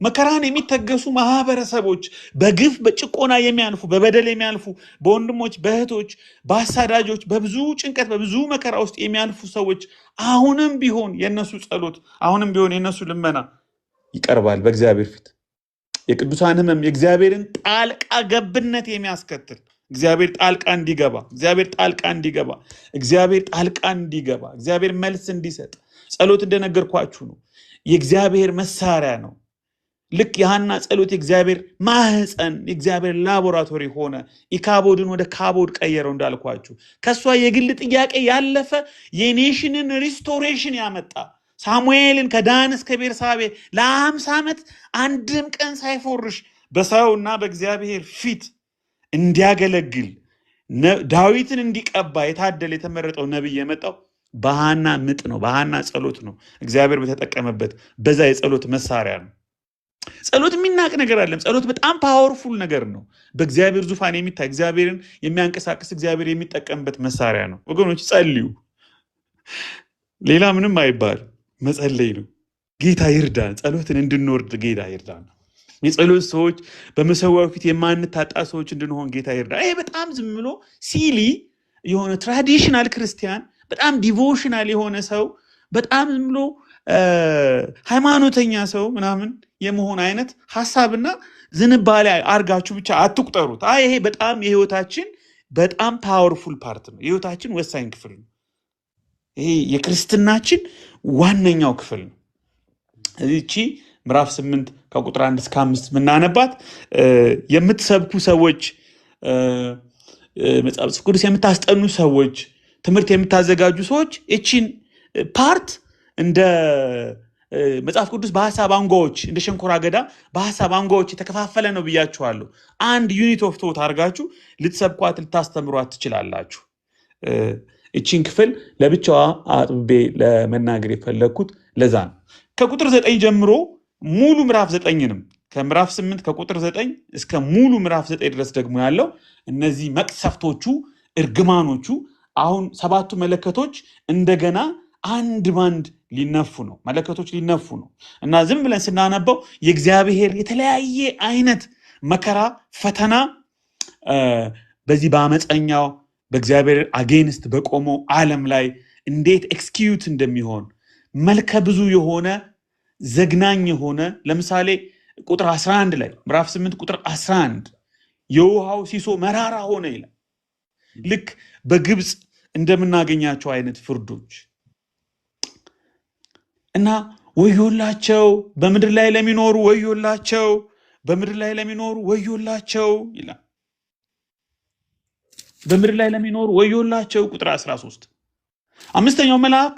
መከራን የሚተገሱ ማህበረሰቦች፣ በግፍ በጭቆና የሚያልፉ፣ በበደል የሚያልፉ፣ በወንድሞች በእህቶች በአሳዳጆች በብዙ ጭንቀት በብዙ መከራ ውስጥ የሚያልፉ ሰዎች አሁንም ቢሆን የነሱ ጸሎት፣ አሁንም ቢሆን የነሱ ልመና ይቀርባል በእግዚአብሔር ፊት። የቅዱሳን ህመም የእግዚአብሔርን ጣልቃ ገብነት የሚያስከትል እግዚአብሔር ጣልቃ እንዲገባ እግዚአብሔር መልስ እንዲሰጥ ጸሎት እንደነገርኳችሁ ነው። የእግዚአብሔር መሳሪያ ነው። ልክ የሐና ጸሎት የእግዚአብሔር ማህፀን የእግዚአብሔር ላቦራቶሪ ሆነ። ኢካቦድን ወደ ካቦድ ቀየረው እንዳልኳችሁ። ከሷ የግል ጥያቄ ያለፈ የኔሽንን ሪስቶሬሽን ያመጣ ሳሙኤልን ከዳን እስከ ቤርሳቤ ለ50 ዓመት አንድም ቀን ሳይፎርሽ በሰውና በእግዚአብሔር ፊት እንዲያገለግል ዳዊትን እንዲቀባ የታደለ የተመረጠው ነብይ የመጣው በሐና ምጥ ነው፣ በሐና ጸሎት ነው። እግዚአብሔር በተጠቀመበት በዛ የጸሎት መሳሪያ ነው። ጸሎት የሚናቅ ነገር አይደለም። ጸሎት በጣም ፓወርፉል ነገር ነው። በእግዚአብሔር ዙፋን የሚታይ እግዚአብሔርን የሚያንቀሳቅስ እግዚአብሔር የሚጠቀምበት መሳሪያ ነው። ወገኖች ጸልዩ። ሌላ ምንም አይባል፣ መጸለይ ነው። ጌታ ይርዳን። ጸሎትን እንድንወርድ ጌታ ይርዳን። የጸሎት ሰዎች፣ በመሰዊያው ፊት የማንታጣ ሰዎች እንድንሆን ጌታ ይርዳን። ይሄ በጣም ዝም ብሎ ሲሊ የሆነ ትራዲሽናል ክርስቲያን፣ በጣም ዲቮሽናል የሆነ ሰው፣ በጣም ዝም ብሎ ሃይማኖተኛ ሰው ምናምን የመሆን አይነት ሐሳብና ዝንባሌ አርጋችሁ ብቻ አትቁጠሩት። ይሄ በጣም የህይወታችን በጣም ፓወርፉል ፓርት ነው። የህይወታችን ወሳኝ ክፍል ነው። ይሄ የክርስትናችን ዋነኛው ክፍል ነው። እቺ ምዕራፍ 8 ከቁጥር 1 እስከ 5 ምናነባት የምትሰብኩ ሰዎች፣ መጽሐፍ ቅዱስ የምታስጠኑ ሰዎች፣ ትምህርት የምታዘጋጁ ሰዎች እቺን ፓርት እንደ መጽሐፍ ቅዱስ በሐሳብ አንጓዎች እንደ ሸንኮራ አገዳ በሐሳብ አንጓዎች የተከፋፈለ ነው ብያችኋለሁ። አንድ ዩኒት ኦፍ ቶት አድርጋችሁ ልትሰብኳት ልታስተምሯት ትችላላችሁ። እቺን ክፍል ለብቻዋ አጥብቤ ለመናገር የፈለግኩት ለዛ ነው። ከቁጥር 9 ጀምሮ ሙሉ ምዕራፍ 9ንም ከምዕራፍ 8 ከቁጥር 9 እስከ ሙሉ ምዕራፍ 9 ድረስ ደግሞ ያለው እነዚህ መቅሰፍቶቹ፣ እርግማኖቹ፣ አሁን 7ቱ መለከቶች እንደገና አንድ ባንድ ሊነፉ ነው። መለከቶች ሊነፉ ነው እና ዝም ብለን ስናነበው የእግዚአብሔር የተለያየ አይነት መከራ፣ ፈተና በዚህ በአመፀኛው በእግዚአብሔር አጌንስት በቆመው ዓለም ላይ እንዴት ኤክስኪዩት እንደሚሆን መልከ ብዙ የሆነ ዘግናኝ የሆነ ለምሳሌ ቁጥር 11 ላይ ምዕራፍ 8 ቁጥር 11 የውሃው ሲሶ መራራ ሆነ ይላል። ልክ በግብፅ እንደምናገኛቸው አይነት ፍርዶች እና ወዮላቸው በምድር ላይ ለሚኖሩ ወዮላቸው በምድር ላይ ለሚኖሩ ወዮላቸው ይላል። በምድር ላይ ለሚኖሩ ወዮላቸው ቁጥር 13 አምስተኛው መልአክ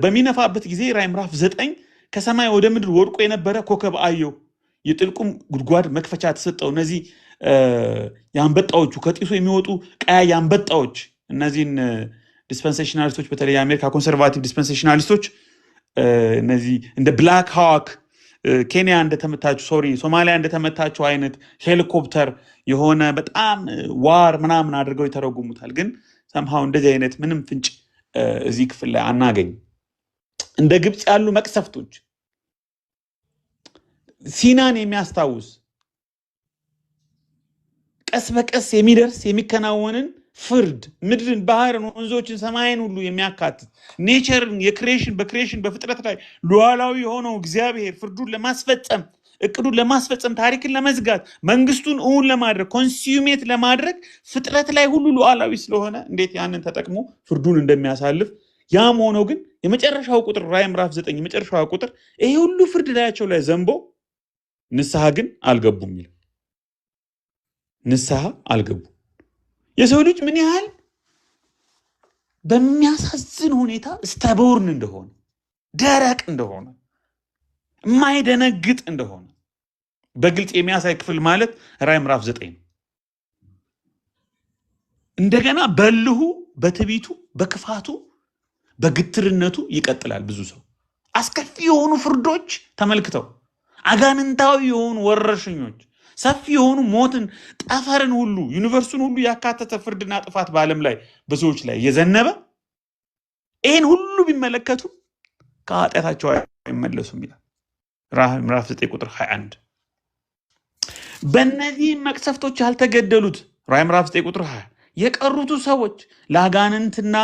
በሚነፋበት ጊዜ ራዕይ ምዕራፍ 9 ከሰማይ ወደ ምድር ወድቆ የነበረ ኮከብ አየሁ። የጥልቁም ጉድጓድ መክፈቻ ተሰጠው። እነዚህ የአንበጣዎቹ ከጢሱ የሚወጡ ቀያይ አንበጣዎች እነዚህን ዲስፐንሴሽናሊስቶች በተለይ የአሜሪካ ኮንሰርቫቲቭ ዲስፐንሴሽናሊስቶች እነዚህ እንደ ብላክ ሃዋክ ኬንያ እንደተመታችሁ ሶማሊያ እንደተመታችሁ አይነት ሄሊኮፕተር የሆነ በጣም ዋር ምናምን አድርገው ይተረጉሙታል። ግን ሰምሃው እንደዚህ አይነት ምንም ፍንጭ እዚህ ክፍል ላይ አናገኝ። እንደ ግብፅ ያሉ መቅሰፍቶች ሲናን የሚያስታውስ ቀስ በቀስ የሚደርስ የሚከናወንን ፍርድ ምድርን፣ ባህርን፣ ወንዞችን፣ ሰማይን ሁሉ የሚያካትት ኔቸርን በክሬሽን በፍጥረት ላይ ሉዓላዊ የሆነው እግዚአብሔር ፍርዱን ለማስፈጸም እቅዱን ለማስፈጸም ታሪክን ለመዝጋት መንግስቱን እውን ለማድረግ ኮንሱሜት ለማድረግ ፍጥረት ላይ ሁሉ ሉዓላዊ ስለሆነ እንዴት ያንን ተጠቅሞ ፍርዱን እንደሚያሳልፍ ያም ሆኖ ግን የመጨረሻው ቁጥር ራዕይ ምዕራፍ 9 የመጨረሻው ቁጥር ይሄ ሁሉ ፍርድ ላያቸው ላይ ዘንቦ ንስሐ ግን አልገቡም ይላል። ንስሐ አልገቡም። የሰው ልጅ ምን ያህል በሚያሳዝን ሁኔታ ስተቦርን እንደሆነ ደረቅ እንደሆነ የማይደነግጥ እንደሆነ በግልጽ የሚያሳይ ክፍል ማለት ራዕይ ምዕራፍ 9 እንደገና በልሁ በትዕቢቱ በክፋቱ በግትርነቱ ይቀጥላል። ብዙ ሰው አስከፊ የሆኑ ፍርዶች ተመልክተው አጋንንታዊ የሆኑ ወረርሽኞች ሰፊ የሆኑ ሞትን ጠፈርን ሁሉ ዩኒቨርሱን ሁሉ ያካተተ ፍርድና ጥፋት በዓለም ላይ በሰዎች ላይ እየዘነበ ይህን ሁሉ ቢመለከቱ ከኃጢአታቸው አይመለሱም ይላል ራዕይ ምዕራፍ 9 ቁጥር 21። በእነዚህም መቅሰፍቶች ያልተገደሉት ራዕይ ምዕራፍ 9 ቁጥር 20 የቀሩቱ ሰዎች ለአጋንንትና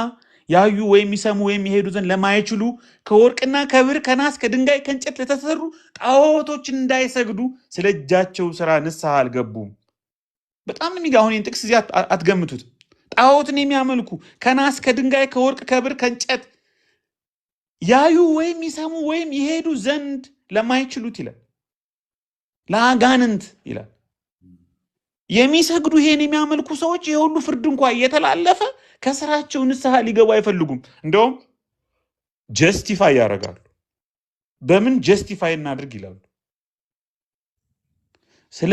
ያዩ ወይም ይሰሙ ወይም ይሄዱ ዘንድ ለማይችሉ ከወርቅና ከብር ከናስ ከድንጋይ ከእንጨት ለተሰሩ ጣዖቶች እንዳይሰግዱ ስለ እጃቸው ስራ ንስሐ አልገቡም። በጣም አሁን ይህን ጥቅስ እዚህ አትገምቱት። ጣዖትን የሚያመልኩ ከናስ ከድንጋይ ከወርቅ ከብር ከእንጨት ያዩ ወይም ይሰሙ ወይም ይሄዱ ዘንድ ለማይችሉት ይላል ለአጋንንት ይላል የሚሰግዱ ይሄን የሚያመልኩ ሰዎች የሁሉ ፍርድ እንኳን እየተላለፈ ከስራቸው ንስሐ ሊገቡ አይፈልጉም። እንደውም ጀስቲፋይ ያደርጋሉ። በምን ጀስቲፋይ እናድርግ ይላሉ። ስለ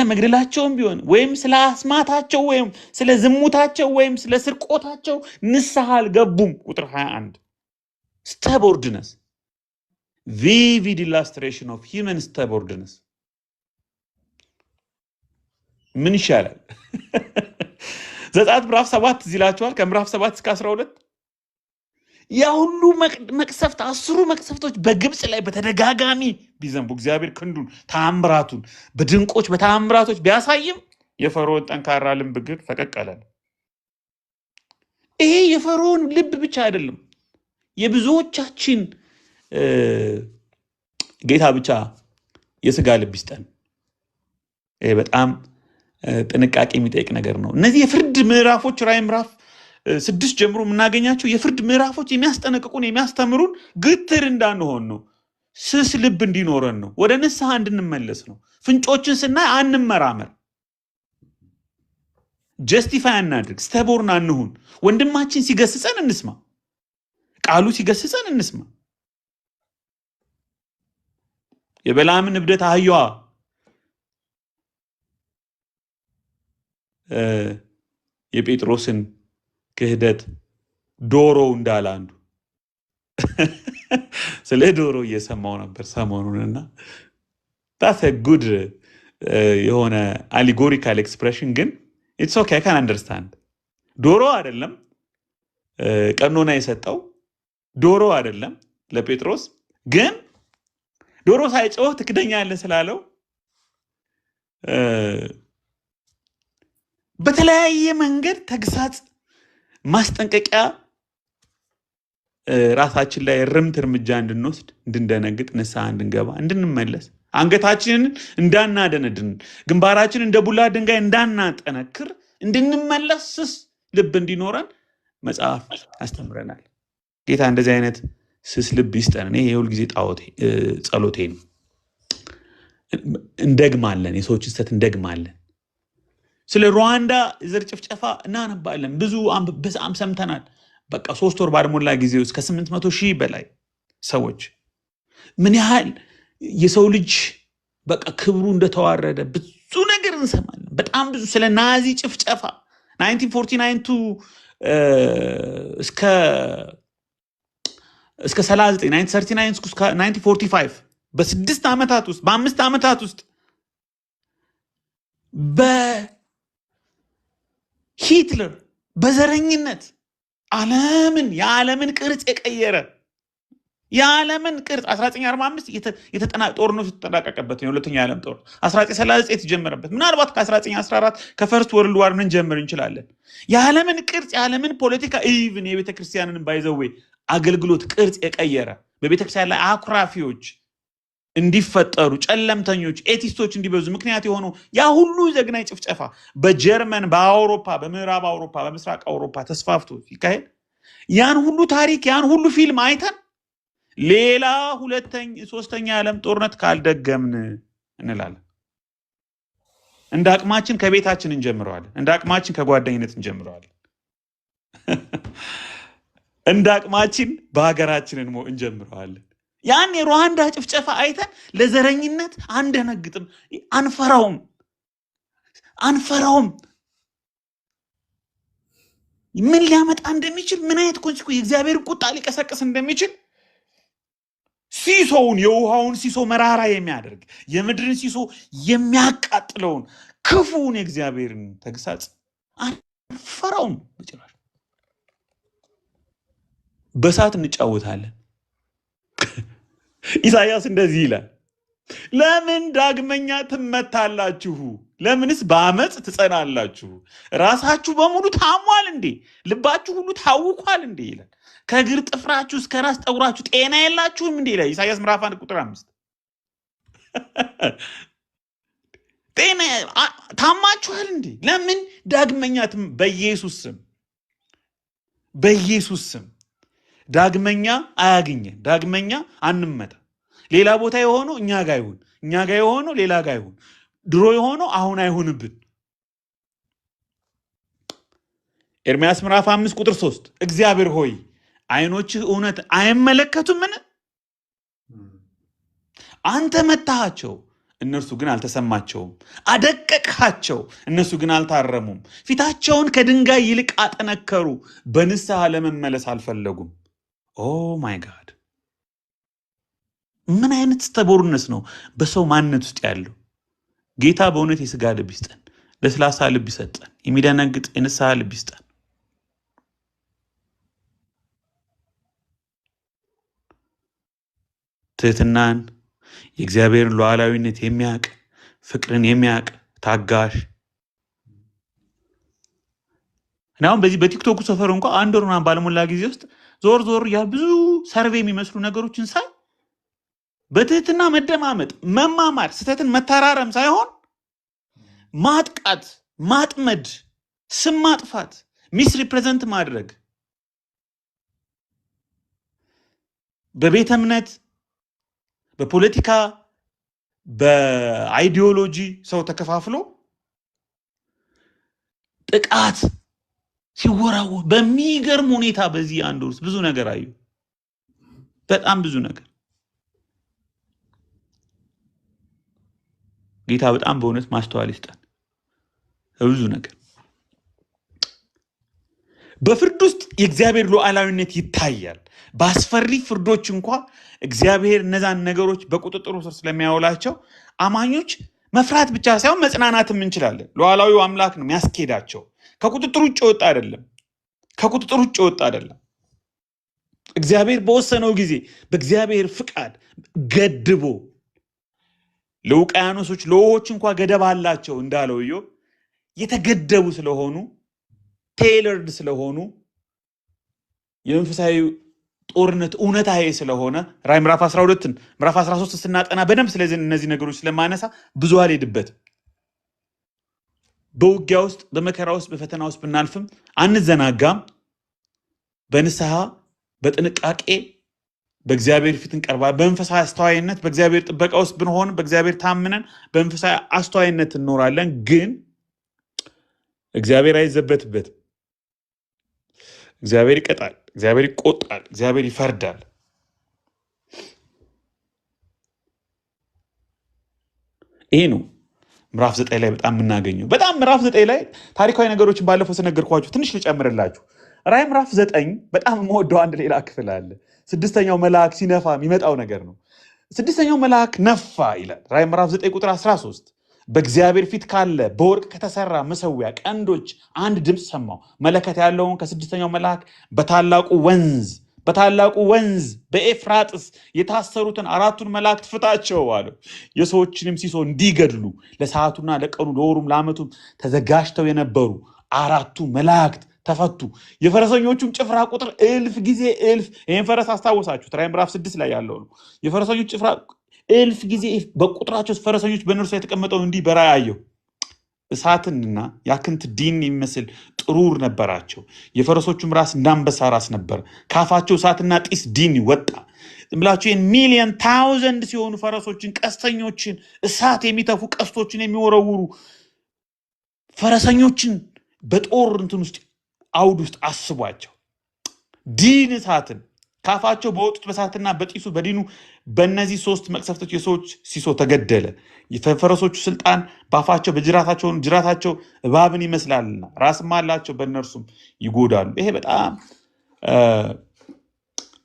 መግደላቸውም ቢሆን ወይም ስለ አስማታቸው ወይም ስለ ዝሙታቸው ወይም ስለ ስርቆታቸው ንስሐ አልገቡም። ቁጥር 21 stubbornness vivid illustration of human stubbornness ምን ይሻላል? ዘጸአት ምዕራፍ 7 ይላችኋል። ከምዕራፍ 7 እስከ 12 ያ ሁሉ መቅሰፍት 10 መቅሰፍቶች በግብፅ ላይ በተደጋጋሚ ቢዘንቡ እግዚአብሔር ክንዱን ተአምራቱን በድንቆች በተአምራቶች ቢያሳይም የፈርዖን ጠንካራ ልብ ግን ፈቀቅ አለ። ይሄ የፈርዖን ልብ ብቻ አይደለም፣ የብዙዎቻችን ጌታ ብቻ የስጋ ልብ ይስጠን። ይሄ በጣም ጥንቃቄ የሚጠይቅ ነገር ነው። እነዚህ የፍርድ ምዕራፎች ራዕይ ምዕራፍ 6 ጀምሮ የምናገኛቸው የፍርድ ምዕራፎች የሚያስጠነቅቁን የሚያስተምሩን ግትር እንዳንሆን ነው። ስስ ልብ እንዲኖረን ነው። ወደ ንስሐ እንድንመለስ ነው። ፍንጮችን ስናይ አንመራመር፣ ጀስቲፋይ አናድርግ፣ ስተቦርን አንሁን። ወንድማችን ሲገስጸን እንስማ፣ ቃሉ ሲገስጸን እንስማ። የበለዓምን እብደት አህያዋ የጴጥሮስን ክህደት ዶሮ እንዳለ አንዱ ስለ ዶሮ እየሰማው ነበር ሰሞኑንና that's a good የሆነ አሊጎሪካል ኤክስፕሬሽን ግን it's okay I can understand። ዶሮ አይደለም ቀኖና የሰጠው ዶሮ አይደለም ለጴጥሮስ፣ ግን ዶሮ ሳይጮህ ትክደኛለህ ስላለው በተለያየ መንገድ ተግሳጽ፣ ማስጠንቀቂያ ራሳችን ላይ ርምት እርምጃ እንድንወስድ፣ እንድንደነግጥ፣ ንስሐ እንድንገባ፣ እንድንመለስ፣ አንገታችንን እንዳናደነድን፣ ግንባራችን እንደ ቡላ ድንጋይ እንዳናጠነክር፣ እንድንመለስ ስስ ልብ እንዲኖረን መጽሐፍ ያስተምረናል። ጌታ እንደዚህ አይነት ስስ ልብ ይስጠን። እኔ የሁል ጊዜ ጸሎቴ ነው። እንደግማለን፣ የሰዎችን ስህተት እንደግማለን። ስለ ሩዋንዳ ዘር ጭፍጨፋ እናነባለን፣ ብዙ በጣም ሰምተናል። በቃ 3 ወር ባልሞላ ጊዜ ውስጥ ከ800,000 በላይ ሰዎች ምን ያህል የሰው ልጅ በቃ ክብሩ እንደተዋረደ ብዙ ነገር እንሰማለን። በጣም ብዙ ስለ ናዚ ጭፍጨፋ 1949 እስከ 39 1939 እስከ 1945 በ6 ዓመታት ውስጥ በ5 ዓመታት ውስጥ በሂትለር በዘረኝነት የዓለምን ቅርጽ የቀየረ የዓለምን ቅርጽ 1945 ጦርነቱ የተጠናቀቀበት የሁለተኛው የዓለም ጦርነት 1939 የተጀመረበት ምናልባት ከ1914 ከፈርስት ወርልድ ዋር እንጀምር እንችላለን። የዓለምን ቅርጽ የዓለምን ፖለቲካ ኢቭን የቤተክርስቲያንን ባይዘዌ አገልግሎት ቅርጽ የቀየረ በቤተክርስቲያን ላይ አኩራፊዎች እንዲፈጠሩ፣ ጨለምተኞች፣ ኤቲስቶች እንዲበዙ ምክንያት የሆኑ ያ ሁሉ ዘግናኝ ጭፍጨፋ በጀርመን፣ በአውሮፓ፣ በምዕራብ አውሮፓ፣ በምስራቅ አውሮፓ ተስፋፍቶ ሲካሄድ ያን ሁሉ ታሪክ ያን ሁሉ ፊልም አይተን ሌላ ሶስተኛ የዓለም ጦርነት ካልደገምን እንላለን። እንደ አቅማችን ከቤታችን እንጀምረዋለን። እንደ አቅማችን ከጓደኝነት እንጀምረዋለን። እንደ አቅማችን በሀገራችን እንጀምረዋለን። ያን የሩዋንዳ ጭፍጨፋ አይተን ለዘረኝነት አንደነግጥም፣ አንፈራውም። ምን ሊያመጣ እንደሚችል ምን አይነት የእግዚአብሔር ቁጣ ሊቀሰቅስ እንደሚችል ሲሶውን የውሃውን ሲሶ መራራ የሚያደርግ የምድርን ሲሶ የሚያቃጥለውን ክፉውን የእግዚአብሔርን ተግሳጽ አንፈራውም። በጭራሽ በእሳት እንጫወታለን። ኢሳያስ እንደዚህ ይላል፣ ለምን ዳግመኛ ትመታላችሁ? ለምንስ በአመፅ ትጸናላችሁ? ራሳችሁ በሙሉ ታሟል እንዴ? ልባችሁ ሁሉ ታውኳል እንዴ? ይላል። ከእግር ጥፍራችሁ እስከ ራስ ጠጉራችሁ ጤና የላችሁም እንዴ? ይላል ኢሳያስ ምዕራፍ 1 ቁጥር 5 ጤና ታማችኋል እንዴ? ለምን ዳግመኛ በኢየሱስ ስም ዳግመኛ አያግኘን፣ ዳግመኛ አንመታ። ሌላ ቦታ የሆነው እኛ ጋር ይሁን፣ እኛ ጋር የሆነው ሌላ ጋር ይሁን፣ ድሮ የሆነው አሁን አይሁንብን። ኤርምያስ ምዕራፍ 5 ቁጥር 3 እግዚአብሔር ሆይ ዓይኖችህ እውነት አይመለከቱምን? አንተ መታሃቸው፣ እነርሱ ግን አልተሰማቸውም። አደቀቅሃቸው፣ እነሱ ግን አልታረሙም። ፊታቸውን ከድንጋይ ይልቅ አጠነከሩ፣ በንስሐ ለመመለስ አልፈለጉም። ኦ ማይ ጋድ! ምን አይነት ስተቦርነስ ነው በሰው ማንነት ውስጥ ያለው! ጌታ በእውነት የስጋ ልብ ይስጠን፣ ለስላሳ ልብ ይሰጠን፣ የሚደነግጥ የንስሐ ልብ ይስጠን። ትህትናን፣ የእግዚአብሔርን ሉዓላዊነት የሚያውቅ ፍቅርን የሚያውቅ ታጋሽ። እና አሁን በዚህ በቲክቶክ ሰፈር እንኳ አንድ ወር ምናምን ባለሞላ ጊዜ ውስጥ ዞር ያ ብዙ ሰርቬ የሚመስሉ ነገሮችን ሳይ በትህትና መደማመጥ፣ መማማር፣ ስህተትን መተራረም ሳይሆን ማጥቃት፣ ማጥመድ፣ ስም ማጥፋት፣ ሚስ ሪፕሬዘንት ማድረግ በቤተ እምነት፣ በፖለቲካ፣ በአይዲዮሎጂ ሰው ተከፋፍሎ ጥቃት ሲወራወር በሚገርም ሁኔታ በዚህ አንድ ወር ውስጥ ብዙ ነገር አዩ። በጣም ብዙ ነገር። ጌታ በጣም በእውነት ማስተዋል ይስጠን። ብዙ ነገር በፍርድ ውስጥ የእግዚአብሔር ሉዓላዊነት ይታያል። በአስፈሪ ፍርዶች እንኳ እግዚአብሔር እነዛን ነገሮች በቁጥጥሩ ስር ስለሚያውላቸው አማኞች መፍራት ብቻ ሳይሆን መጽናናትም እንችላለን። ሉዓላዊው አምላክ ነው የሚያስኬዳቸው። ከቁጥጥር ውጭ ወጣ አይደለም። እግዚአብሔር በወሰነው ጊዜ በእግዚአብሔር ፍቃድ ገድቦ ለውቅያኖሶች ለውሆች እንኳ ገደብ አላቸው እንዳለው ኢዮብ የተገደቡ ስለሆኑ ቴይለርድ ስለሆኑ የመንፈሳዊ ጦርነት እውነታዬ ስለሆነ ራዕይ ምዕራፍ 12ን ምዕራፍ 13 ስናጠና በደንብ ስለዚህ እነዚህ ነገሮች ስለማነሳ ብዙ አልሄድበት። በውጊያ ውስጥ በመከራ ውስጥ በፈተና ውስጥ ብናልፍም አንዘናጋም። በንስሐ በጥንቃቄ በእግዚአብሔር ፊት እንቀርባለን። በመንፈሳዊ አስተዋይነት በእግዚአብሔር ጥበቃ ውስጥ ብንሆን በእግዚአብሔር ታምነን በመንፈሳዊ አስተዋይነት እንኖራለን። ግን እግዚአብሔር አይዘበትበትም። እግዚአብሔር ይቀጣል፣ እግዚአብሔር ይቆጣል፣ እግዚአብሔር ይፈርዳል። ይሄ ነው ምዕራፍ 9 ላይ በጣም የምናገኘው። በጣም ምዕራፍ 9 ላይ ታሪካዊ ነገሮችን ባለፈው ስነገርኳችሁ ትንሽ ልጨምርላችሁ። ራዕይ ምዕራፍ 9 በጣም የምወደው አንድ ሌላ ክፍል አለ። ስድስተኛው መልአክ ሲነፋ የሚመጣው ነገር ነው። ስድስተኛው መልአክ ነፋ ይላል ራዕይ ምዕራፍ 9 ቁጥር 13። በእግዚአብሔር ፊት ካለ በወርቅ ከተሰራ መሰዊያ ቀንዶች አንድ ድምፅ ሰማሁ። መለከት ያለውን ከስድስተኛው መልአክ በታላቁ ወንዝ በኤፍራጥስ የታሰሩትን አራቱን መላእክት ፍታቸው አለው። የሰዎችንም ሲሶ እንዲገድሉ ለሰዓቱና ለቀኑ ለወሩም ለዓመቱም ተዘጋጅተው የነበሩ አራቱ መላእክት ተፈቱ። የፈረሰኞቹም ጭፍራ ቁጥር 1000 ጊዜ 1000። ይህን ፈረስ አስታወሳችሁ? ራዕይ ምዕራፍ 6 ላይ ያለው ነው። የፈረሰኞች ጭፍራ 1000 ጊዜ በቁጥራቸው ፈረሰኞች በእነርሱ የተቀመጠው እንዲህ በራእይ አየሁ። እሳትንና ያክንት ዲን የሚመስል ጥሩር ነበራቸው። የፈረሶቹም ራስ እንዳንበሳ ራስ ነበር። ካፋቸው እሳትና ጢስ ዲን ወጣ። ብላችሁ ሚሊየን ታውዘንድ ሲሆኑ ፈረሶችን፣ ቀስተኞችን፣ እሳት የሚተፉ ቀስቶችን የሚወረውሩ ፈረሰኞችን በጦር እንትን ውስጥ አውድ ውስጥ አስቧቸው። ዲን እሳትን ካፋቸው በወጡት በእሳትና በጢሱ በዲኑ በእነዚህ 3 መቅሰፍቶች የሰዎች ሲሶ ተገደለ። የፈረሶቹ ስልጣን በአፋቸው ጅራታቸው እባብን ይመስላልና ራስም አላቸው፣ በእነርሱም ይጎዳሉ። ይሄ በጣም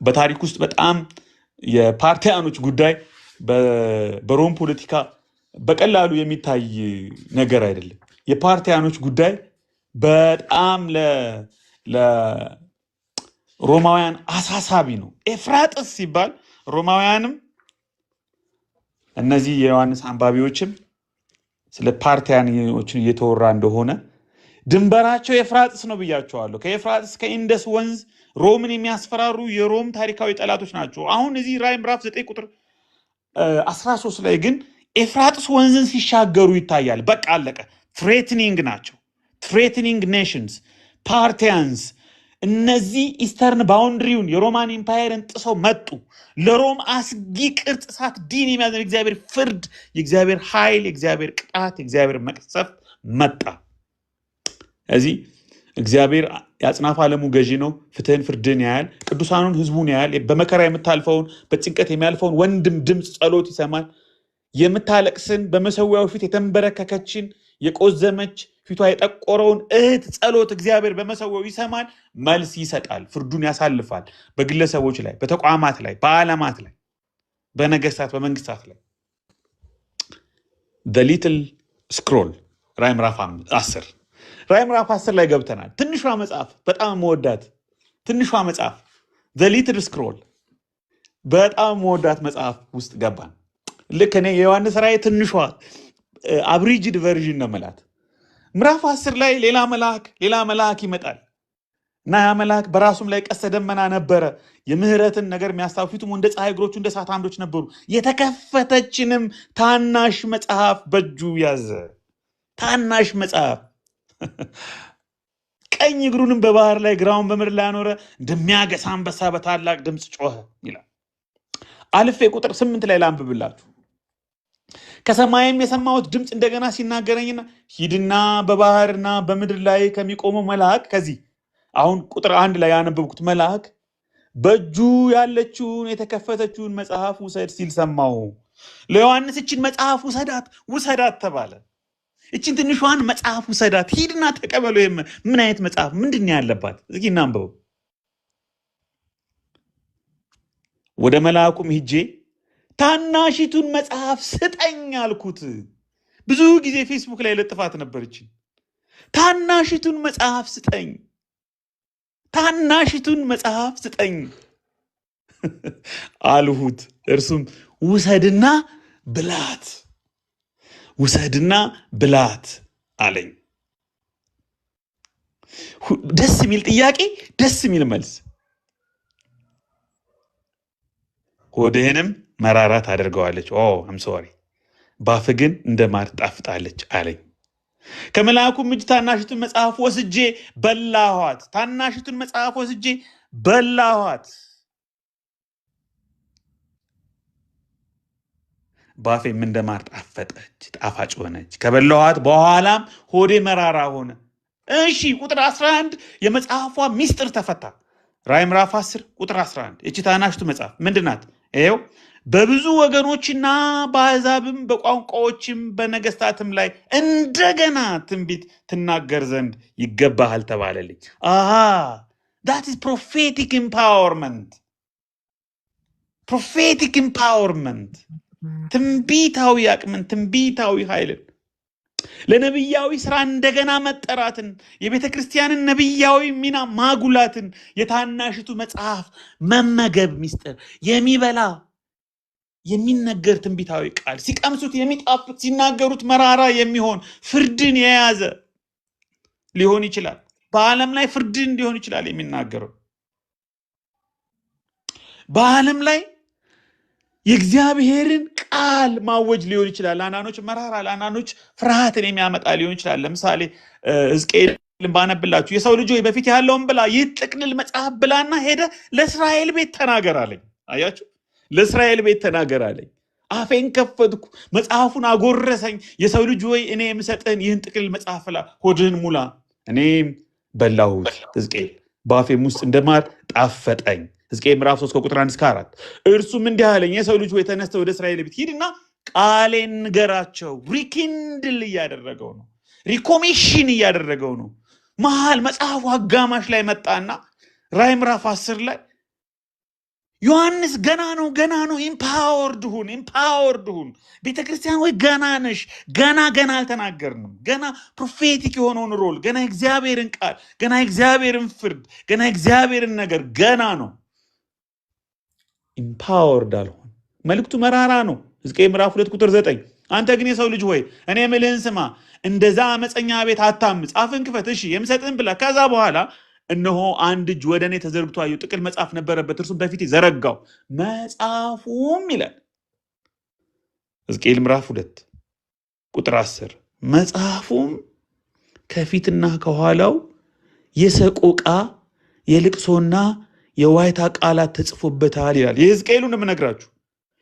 በታሪክ ውስጥ በጣም የፓርቲያኖች ጉዳይ በሮም ፖለቲካ በቀላሉ የሚታይ ነገር አይደለም። የፓርቲያኖች ጉዳይ በጣም ለሮማውያን አሳሳቢ ነው። ኤፍራጥስ ሲባል ሮማውያንም እነዚህ የዮሐንስ አንባቢዎችም ስለ ፓርቲያኖችን እየተወራ እንደሆነ ድንበራቸው ኤፍራጥስ ነው ብያቸዋለሁ። ከኤፍራጥስ ከኢንደስ ወንዝ ሮምን የሚያስፈራሩ የሮም ታሪካዊ ጠላቶች ናቸው። አሁን እዚህ ራዕይ ምዕራፍ 9 ቁጥር 13 ላይ ግን ኤፍራጥስ ወንዝን ሲሻገሩ ይታያል። በቃ አለቀ። ትሬትኒንግ ናቸው። ትሬትኒንግ ኔሽንስ ፓርቲያንስ። እነዚህ ኢስተርን ባውንድሪውን የሮማን ኢምፓየርን ጥሰው መጡ። ለሮም አስጊ ቅርጽ እሳት ዲን የሚያዘን የእግዚአብሔር ፍርድ፣ የእግዚአብሔር ኃይል፣ የእግዚአብሔር ቅጣት፣ የእግዚአብሔር መቅሰፍት መጣ። እዚህ እግዚአብሔር የአጽናፈ ዓለሙ ገዢ ነው። ፍትህን ፍርድን ያያል። ቅዱሳኑን ህዝቡን ያያል። በመከራ የምታልፈውን በጭንቀት የሚያልፈውን ወንድም ድምፅ ጸሎት ይሰማል። የምታለቅስን በመሰዊያው ፊት የተንበረከከችን የቆዘመች ፊቷ የጠቆረውን እህት ጸሎት እግዚአብሔር በመሰዊያው ይሰማል፣ መልስ ይሰጣል፣ ፍርዱን ያሳልፋል። በግለሰቦች ላይ፣ በተቋማት ላይ፣ በዓለማት ላይ፣ በነገስታት በመንግስታት ላይ። ሊትል ስክሮል ራዕይ ምዕራፍ 10 ራዕይ ምዕራፍ 10 ላይ ገብተናል። ትንሿ መጽሐፍ በጣም መወዳት ትንሿ መጽሐፍ ሊትል ስክሮል በጣም መወዳት መጽሐፍ ውስጥ ገባን። ልክ እኔ የዮሐንስ ራዕይ ትንሿ አብሪጅድ ቨርዥን ነው መላት። ምዕራፍ 10 ላይ ሌላ መልአክ ይመጣል እና ያ መልአክ በራሱም ላይ ቀስተ ደመና ነበረ። የምህረትን ነገር የሚያስታውሱትም እንደ ፀሐይ እግሮቹ እንደ እሳት አምዶች ነበሩ። የተከፈተችንም ታናሽ መጽሐፍ በእጁ ያዘ። ታናሽ መጽሐፍ ቀኝ እግሩንም በባህር ላይ ግራውን በምድር ላይ አኖረ። እንደሚያገሳ አንበሳ በታላቅ ድምፅ ጮኸ ይላል። አልፌ ቁጥር 8 ላይ ላንብብላችሁ። ከሰማይም የሰማሁት ድምፅ እንደገና ሲናገረኝና ሂድና በባህርና በምድር ላይ ከሚቆመው መልአክ ከዚህ አሁን ቁጥር 1 ላይ ያነበብኩት መልአክ በእጁ ያለችውን የተከፈተችውን መጽሐፍ ውሰድ ሲል ሰማሁ። ለዮሐንስ እችን መጽሐፍ ውሰዳት ተባለ። እችን ትንሿን መጽሐፍ ውሰዳት፣ ሂድና ተቀበሉ። ምን አይነት መጽሐፍ ምንድን ነው ያለባት? እስኪ እናንብበው። ወደ መልአኩም ሂጄ ታናሽቱን መጽሐፍ ስጠኝ አልኩት። ብዙ ጊዜ ፌስቡክ ላይ ለጥፋት ነበረች። ታናሽቱን መጽሐፍ ስጠኝ፣ ታናሽቱን መጽሐፍ ስጠኝ አልሁት። እርሱም ውሰድና ብላት አለኝ። ደስ የሚል ጥያቄ፣ ደስ የሚል መልስ። ሆድህንም መራራ ታደርገዋለች። አም ሶሪ፣ ባፍ ግን እንደ ማር ጣፍጣለች አለኝ። ከመልአኩም እጅ ታናሽቱን መጽሐፍ ወስጄ በላኋት። ታናሽቱን መጽሐፍ ወስጄ በላኋት። ባፌም እንደ ማር ጣፈጠች፣ ጣፋጭ ሆነች። ከበላኋት በኋላም ሆዴ መራራ ሆነ። እሺ፣ ቁጥር 11 የመጽሐፏ ሚስጥር ተፈታ። ራዕይ ምዕራፍ 10 ቁጥር 11 እቺ ታናሽቱ መጽሐፍ ምንድናት? ይኸው በብዙ ወገኖችና በአሕዛብም በቋንቋዎችም በነገስታትም ላይ እንደገና ትንቢት ትናገር ዘንድ ይገባሃል ተባለልኝ። that is prophetic empowerment. prophetic empowerment ትንቢታዊ አቅምን፣ ትንቢታዊ ኃይልን፣ ለነብያዊ ስራ እንደገና መጠራትን፣ የቤተ ክርስቲያንን ነብያዊ ሚና ማጉላትን፣ የታናሽቱ መጽሐፍ መመገብ ሚስጥር፣ የሚበላ የሚነገር ትንቢታዊ ቃል፣ ሲቀምሱት የሚጣፍጥ ሲናገሩት መራራ የሚሆን ፍርድን የያዘ ሊሆን ይችላል። በዓለም ላይ ፍርድን ሊሆን ይችላል የሚናገረው። በዓለም ላይ የእግዚአብሔርን ቃል ማወጅ ሊሆን ይችላል። ለአንዳንዶች መራራ፣ ለአንዳንዶች ፍርሃትን የሚያመጣ ሊሆን ይችላል። ለምሳሌ ሕዝቅኤልን ባነብላችሁ የሰው ልጅ ሆይ በፊት ያለውን ብላ፣ ይህ ጥቅልል መጽሐፍ ብላና ሄደ ለእስራኤል ቤት ተናገር አለኝ። አያችሁ፣ ለእስራኤል ቤት ተናገር አለኝ። አፌን ከፈትኩ፣ መጽሐፉን አጎረሰኝ። የሰው ልጅ ሆይ እኔ የምሰጥህን ይህን ጥቅልል መጽሐፍ ብላ፣ ሆድህን ሙላ። እኔም በላሁት። ሕዝቅኤል በአፌም ውስጥ እንደማር ጣፈጠኝ። ሕዝቅኤል ምዕራፍ 3 ከቁጥር 1 እስከ 4 እርሱም እንዲህ አለኝ፣ የሰው ልጅ ሆይ ተነስተህ ወደ እስራኤል ቤት ሂድና ቃሌን ንገራቸው። ሪኪንድል እያደረገው ነው፣ ሪኮሚሽን እያደረገው ነው። መሀል መጽሐፉ አጋማሽ ላይ መጣና ራዕይ ምዕራፍ 10 ላይ ዮሐንስ ገና ነው፣ ኢምፓወርድ ሁን። ቤተክርስቲያን ወይ ገና ነሽ፣ ገና አልተናገርንም። ገና ፕሮፌቲክ የሆነውን ሮል፣ ገና እግዚአብሔርን ቃል፣ ገና እግዚአብሔርን ፍርድ፣ ገና እግዚአብሔርን ነገር ገና ነው። ኢምፓወርድ አልሆን። መልእክቱ መራራ ነው። ሕዝቅኤል ምዕራፍ 2 ቁጥር 9 አንተ ግን የሰው ልጅ ሆይ እኔ የምልህን ስማ፣ እንደዛ አመፀኛ ቤት አታምፅ፣ አፍን ክፈት፣ እሺ የምሰጥህን ብላ። ከዛ በኋላ እነሆ አንድ እጅ ወደ እኔ ተዘርግቶ አየሁ። ጥቅል መጽሐፍ ነበረበት፣ እርሱም በፊቴ ዘረጋው። መጽሐፉም ይላል ሕዝቅኤል ምዕራፍ 2 ቁጥር 10 መጽሐፉም ከፊትና ከኋላው የሰቆቃ የልቅሶና የዋይታ ቃላት ተጽፎበታል ይላል። የሕዝቅኤሉ እንደምነግራችሁ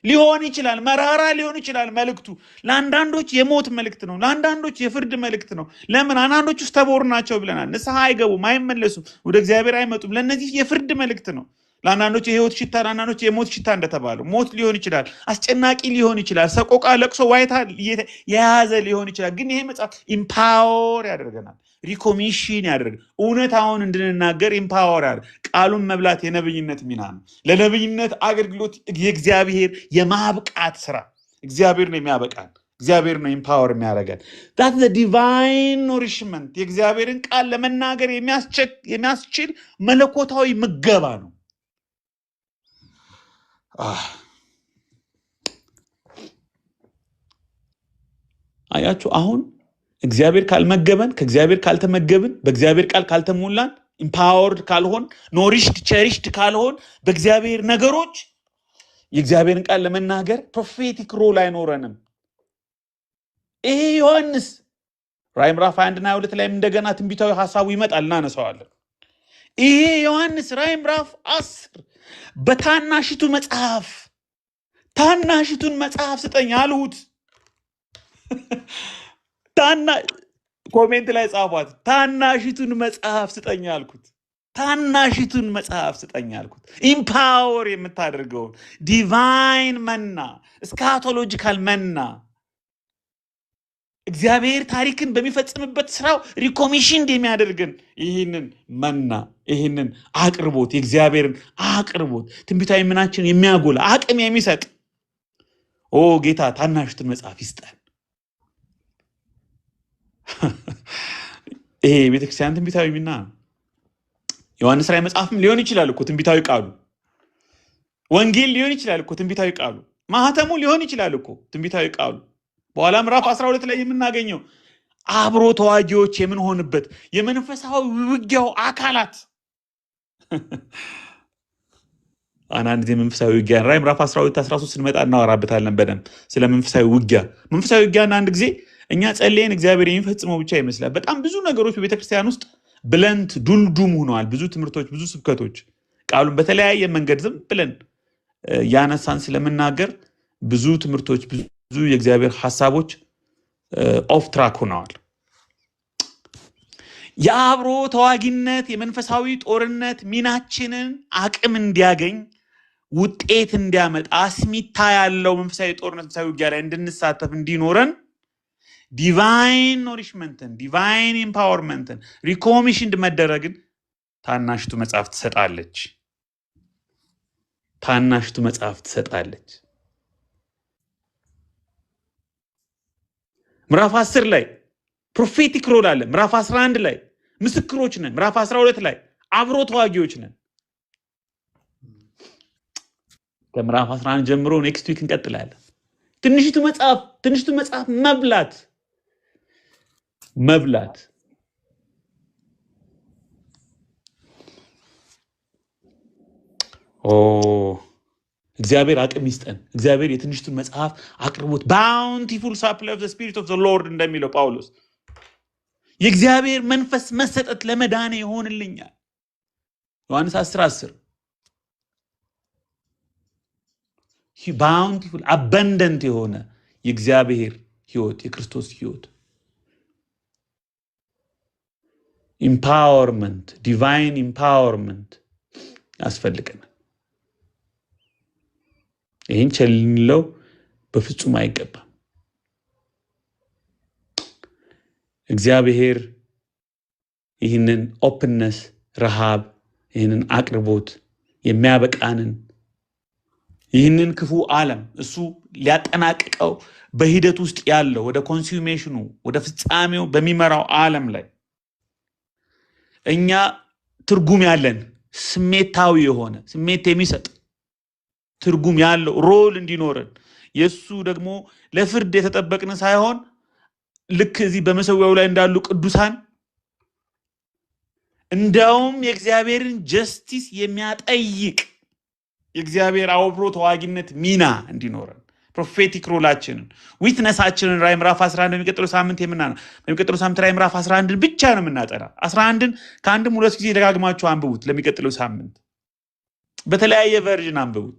ሊሆን ይችላል፣ መራራ ሊሆን ይችላል መልእክቱ። ለአንዳንዶች የሞት መልእክት ነው፣ ለአንዳንዶች የፍርድ መልእክት ነው። ለምን? አንዳንዶች ውስጥ ተቦር ናቸው ብለናል። ንስሐ አይገቡም፣ አይመለሱም፣ ወደ እግዚአብሔር አይመጡም። ለእነዚህ የፍርድ መልእክት ነው። ለአንዳንዶች የህይወት ሽታ፣ ለአንዳንዶች የሞት ሽታ እንደተባለው ሞት ሊሆን ይችላል፣ አስጨናቂ ሊሆን ይችላል፣ ሰቆቃ፣ ለቅሶ፣ ዋይታ የያዘ ሊሆን ይችላል። ግን ይሄ መጽሐፍ ኢምፓወር ያደርገናል፣ ሪኮሚሽን ያደርገናል። እውነታውን እንድንናገር ኢምፓወር ያደርግ። ቃሉን መብላት የነብይነት ሚና ነው። ለነብይነት አገልግሎት የእግዚአብሔር የማብቃት ስራ እግዚአብሔር ነው የሚያበቃን። እግዚአብሔር ነው ኢምፓወር የሚያደርገን። ዳት ዘ ዲቫይን ኖሪሽመንት የእግዚአብሔርን ቃል ለመናገር የሚያስችል መለኮታዊ ምገባ ነው። አያችሁ፣ አሁን እግዚአብሔር ካልመገበን፣ ከእግዚአብሔር ካልተመገብን፣ በእግዚአብሔር ቃል ካልተሞላን፣ ኢምፓወርድ ካልሆን፣ ኖሪሽድ ቸሪሽድ ካልሆን በእግዚአብሔር ነገሮች የእግዚአብሔርን ቃል ለመናገር ፕሮፌቲክ ሮል አይኖረንም። ይሄ ዮሐንስ ራዕይ ምዕራፍ 1 እና 2 ላይም እንደገና ትንቢታዊ ሐሳቡ ይመጣል፣ እናነሳዋለን። ይሄ ዮሐንስ ራዕይ ምዕራፍ 10 በታናሽቱ መጽሐፍ ታናሽቱን መጽሐፍ ስጠኝ አልሁት። ኮሜንት ላይ ጻፏት፣ ታናሽቱን መጽሐፍ ስጠኝ አልኩት። ታናሽቱን መጽሐፍ ስጠኝ አልኩት። ኢምፓወር የምታደርገውን ዲቫይን መና፣ ስካቶሎጂካል መና፣ እግዚአብሔር ታሪክን በሚፈጽምበት ስራው ሪኮሚሽን የሚያደርግን ይህንን መና፣ ይህንን አቅርቦት፣ የእግዚአብሔርን አቅርቦት ትንቢታዊ ምናችን የሚያጎላ አቅም የሚሰጥ ጌታ ታናሽቱን መጽሐፍ ይስጠን። ይሄ ቤተክርስቲያን ትንቢታዊ ሚና ነው። ዮሐንስ ራዕይ መጽሐፍም ሊሆን ይችላል እኮ ትንቢታዊ ቃሉ። ወንጌል ሊሆን ይችላል እኮ ትንቢታዊ ቃሉ። ማህተሙ ሊሆን ይችላል እኮ ትንቢታዊ ቃሉ። በኋላ ምዕራፍ 12 ላይ የምናገኘው አብሮ ተዋጊዎች የምንሆንበት የመንፈሳዊ ውጊያው አካላት አንድ ጊዜ መንፈሳዊ ውጊያ ራዕይ ምዕራፍ 12-13 ስንመጣ እናወራበታለን በደንብ ስለ መንፈሳዊ ውጊያ። መንፈሳዊ ውጊያን አንድ ጊዜ እኛ ጸልየን እግዚአብሔር የሚፈጽመው ብቻ ይመስላል። በጣም ብዙ ነገሮች በቤተክርስቲያን ውስጥ ብለንት ዱልዱም ሆነዋል። ብዙ ትምህርቶች፣ ብዙ ስብከቶች ቃሉን በተለያየ መንገድ ዝም ብለን ያነሳን ስለምናገር ብዙ ትምህርቶች፣ ብዙ የእግዚአብሔር ሐሳቦች ኦፍ ትራክ ሆነዋል። የአብሮ ተዋጊነት የመንፈሳዊ ጦርነት ሚናችንን አቅም እንዲያገኝ ውጤት እንዲያመጣ አስሚታ ያለው መንፈሳዊ ጦርነት መንፈሳዊ ውጊያ ላይ እንድንሳተፍ እንዲኖረን ዲቫይን ኖሪሽመንትን ዲቫይን ኤምፓወርመንትን ሪኮሚሽንድ መደረግን ታናሽቱ መጽሐፍ ትሰጣለች። ታናሽቱ መጽሐፍ ትሰጣለች። ምዕራፍ 10 ላይ ፕሮፌቲክ ሮል አለ። ምዕራፍ 11 ላይ ምስክሮች ነን። ምዕራፍ 12 ላይ አብሮ ተዋጊዎች ነን። ከምዕራፍ 11 ጀምሮ ኔክስት ዊክ እንቀጥላለን። ትንሽቱ መጽሐፍ መብላት እግዚአብሔር አቅም ይስጠን። እግዚአብሔር የትንሽቱን መጽሐፍ አቅርቦት ባውንቲፉል ሳፕላይ ኦፍ ዘ ስፒሪት ኦፍ ዘ ሎርድ እንደሚለው ጳውሎስ የእግዚአብሔር መንፈስ መሰጠት ለመዳኔ ይሆንልኛል። ዮሐንስ 10:10 ባውንቲፉል አበንደንት የሆነ የእግዚአብሔር ህይወት የክርስቶስ ህይወት ኢምፓወርመንት ዲቫይን ኢምፓወርመንት ያስፈልገናል። ይህን ቸልንለው በፍጹም አይገባም። እግዚአብሔር ይህንን ኦፕንነስ ረሃብ ይህንን አቅርቦት የሚያበቃንን ይህንን ክፉ ዓለም እሱ ሊያጠናቅቀው በሂደት ውስጥ ያለው ወደ ኮንሱሜሽኑ ወደ ፍጻሜው በሚመራው ዓለም ላይ እኛ ትርጉም ያለን ስሜታዊ የሆነ ስሜት የሚሰጥ ትርጉም ያለው ሮል እንዲኖረን የሱ ደግሞ ለፍርድ የተጠበቅን ሳይሆን ልክ እዚህ በመሰዊያው ላይ እንዳሉ ቅዱሳን እንደውም የእግዚአብሔርን ጀስቲስ የሚያጠይቅ የእግዚአብሔር አብሮ ተዋጊነት ሚና እንዲኖረን ፕሮፌቲክ ሮላችንን ዊትነሳችንን ራዕይ ምዕራፍ 11 የሚቀጥለው ሳምንት ራዕይ ምዕራፍ 11 ብቻ ነው የምናጠራ። 11ን ከአንድም ሁለት ጊዜ ደጋግማችሁ አንብቡት። ለሚቀጥለው ሳምንት በተለያየ ቨርዥን አንብቡት።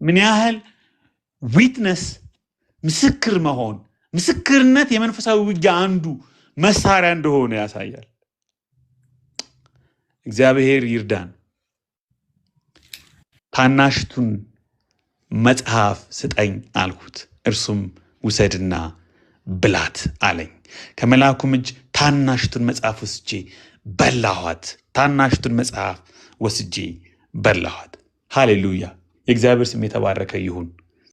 ምን ያህል ዊትነስ ምስክር መሆን ምስክርነት የመንፈሳዊ ውጊያ አንዱ መሳሪያ እንደሆነ ያሳያል። እግዚአብሔር ይርዳን። ታናሽቱን መጽሐፍ ስጠኝ አልኩት፣ እርሱም ውሰድና ብላት አለኝ። ከመልአኩም እጅ ታናሽቱን መጽሐፍ ወስጄ በላኋት። ሃሌሉያ! የእግዚአብሔር ስም የተባረከ ይሁን።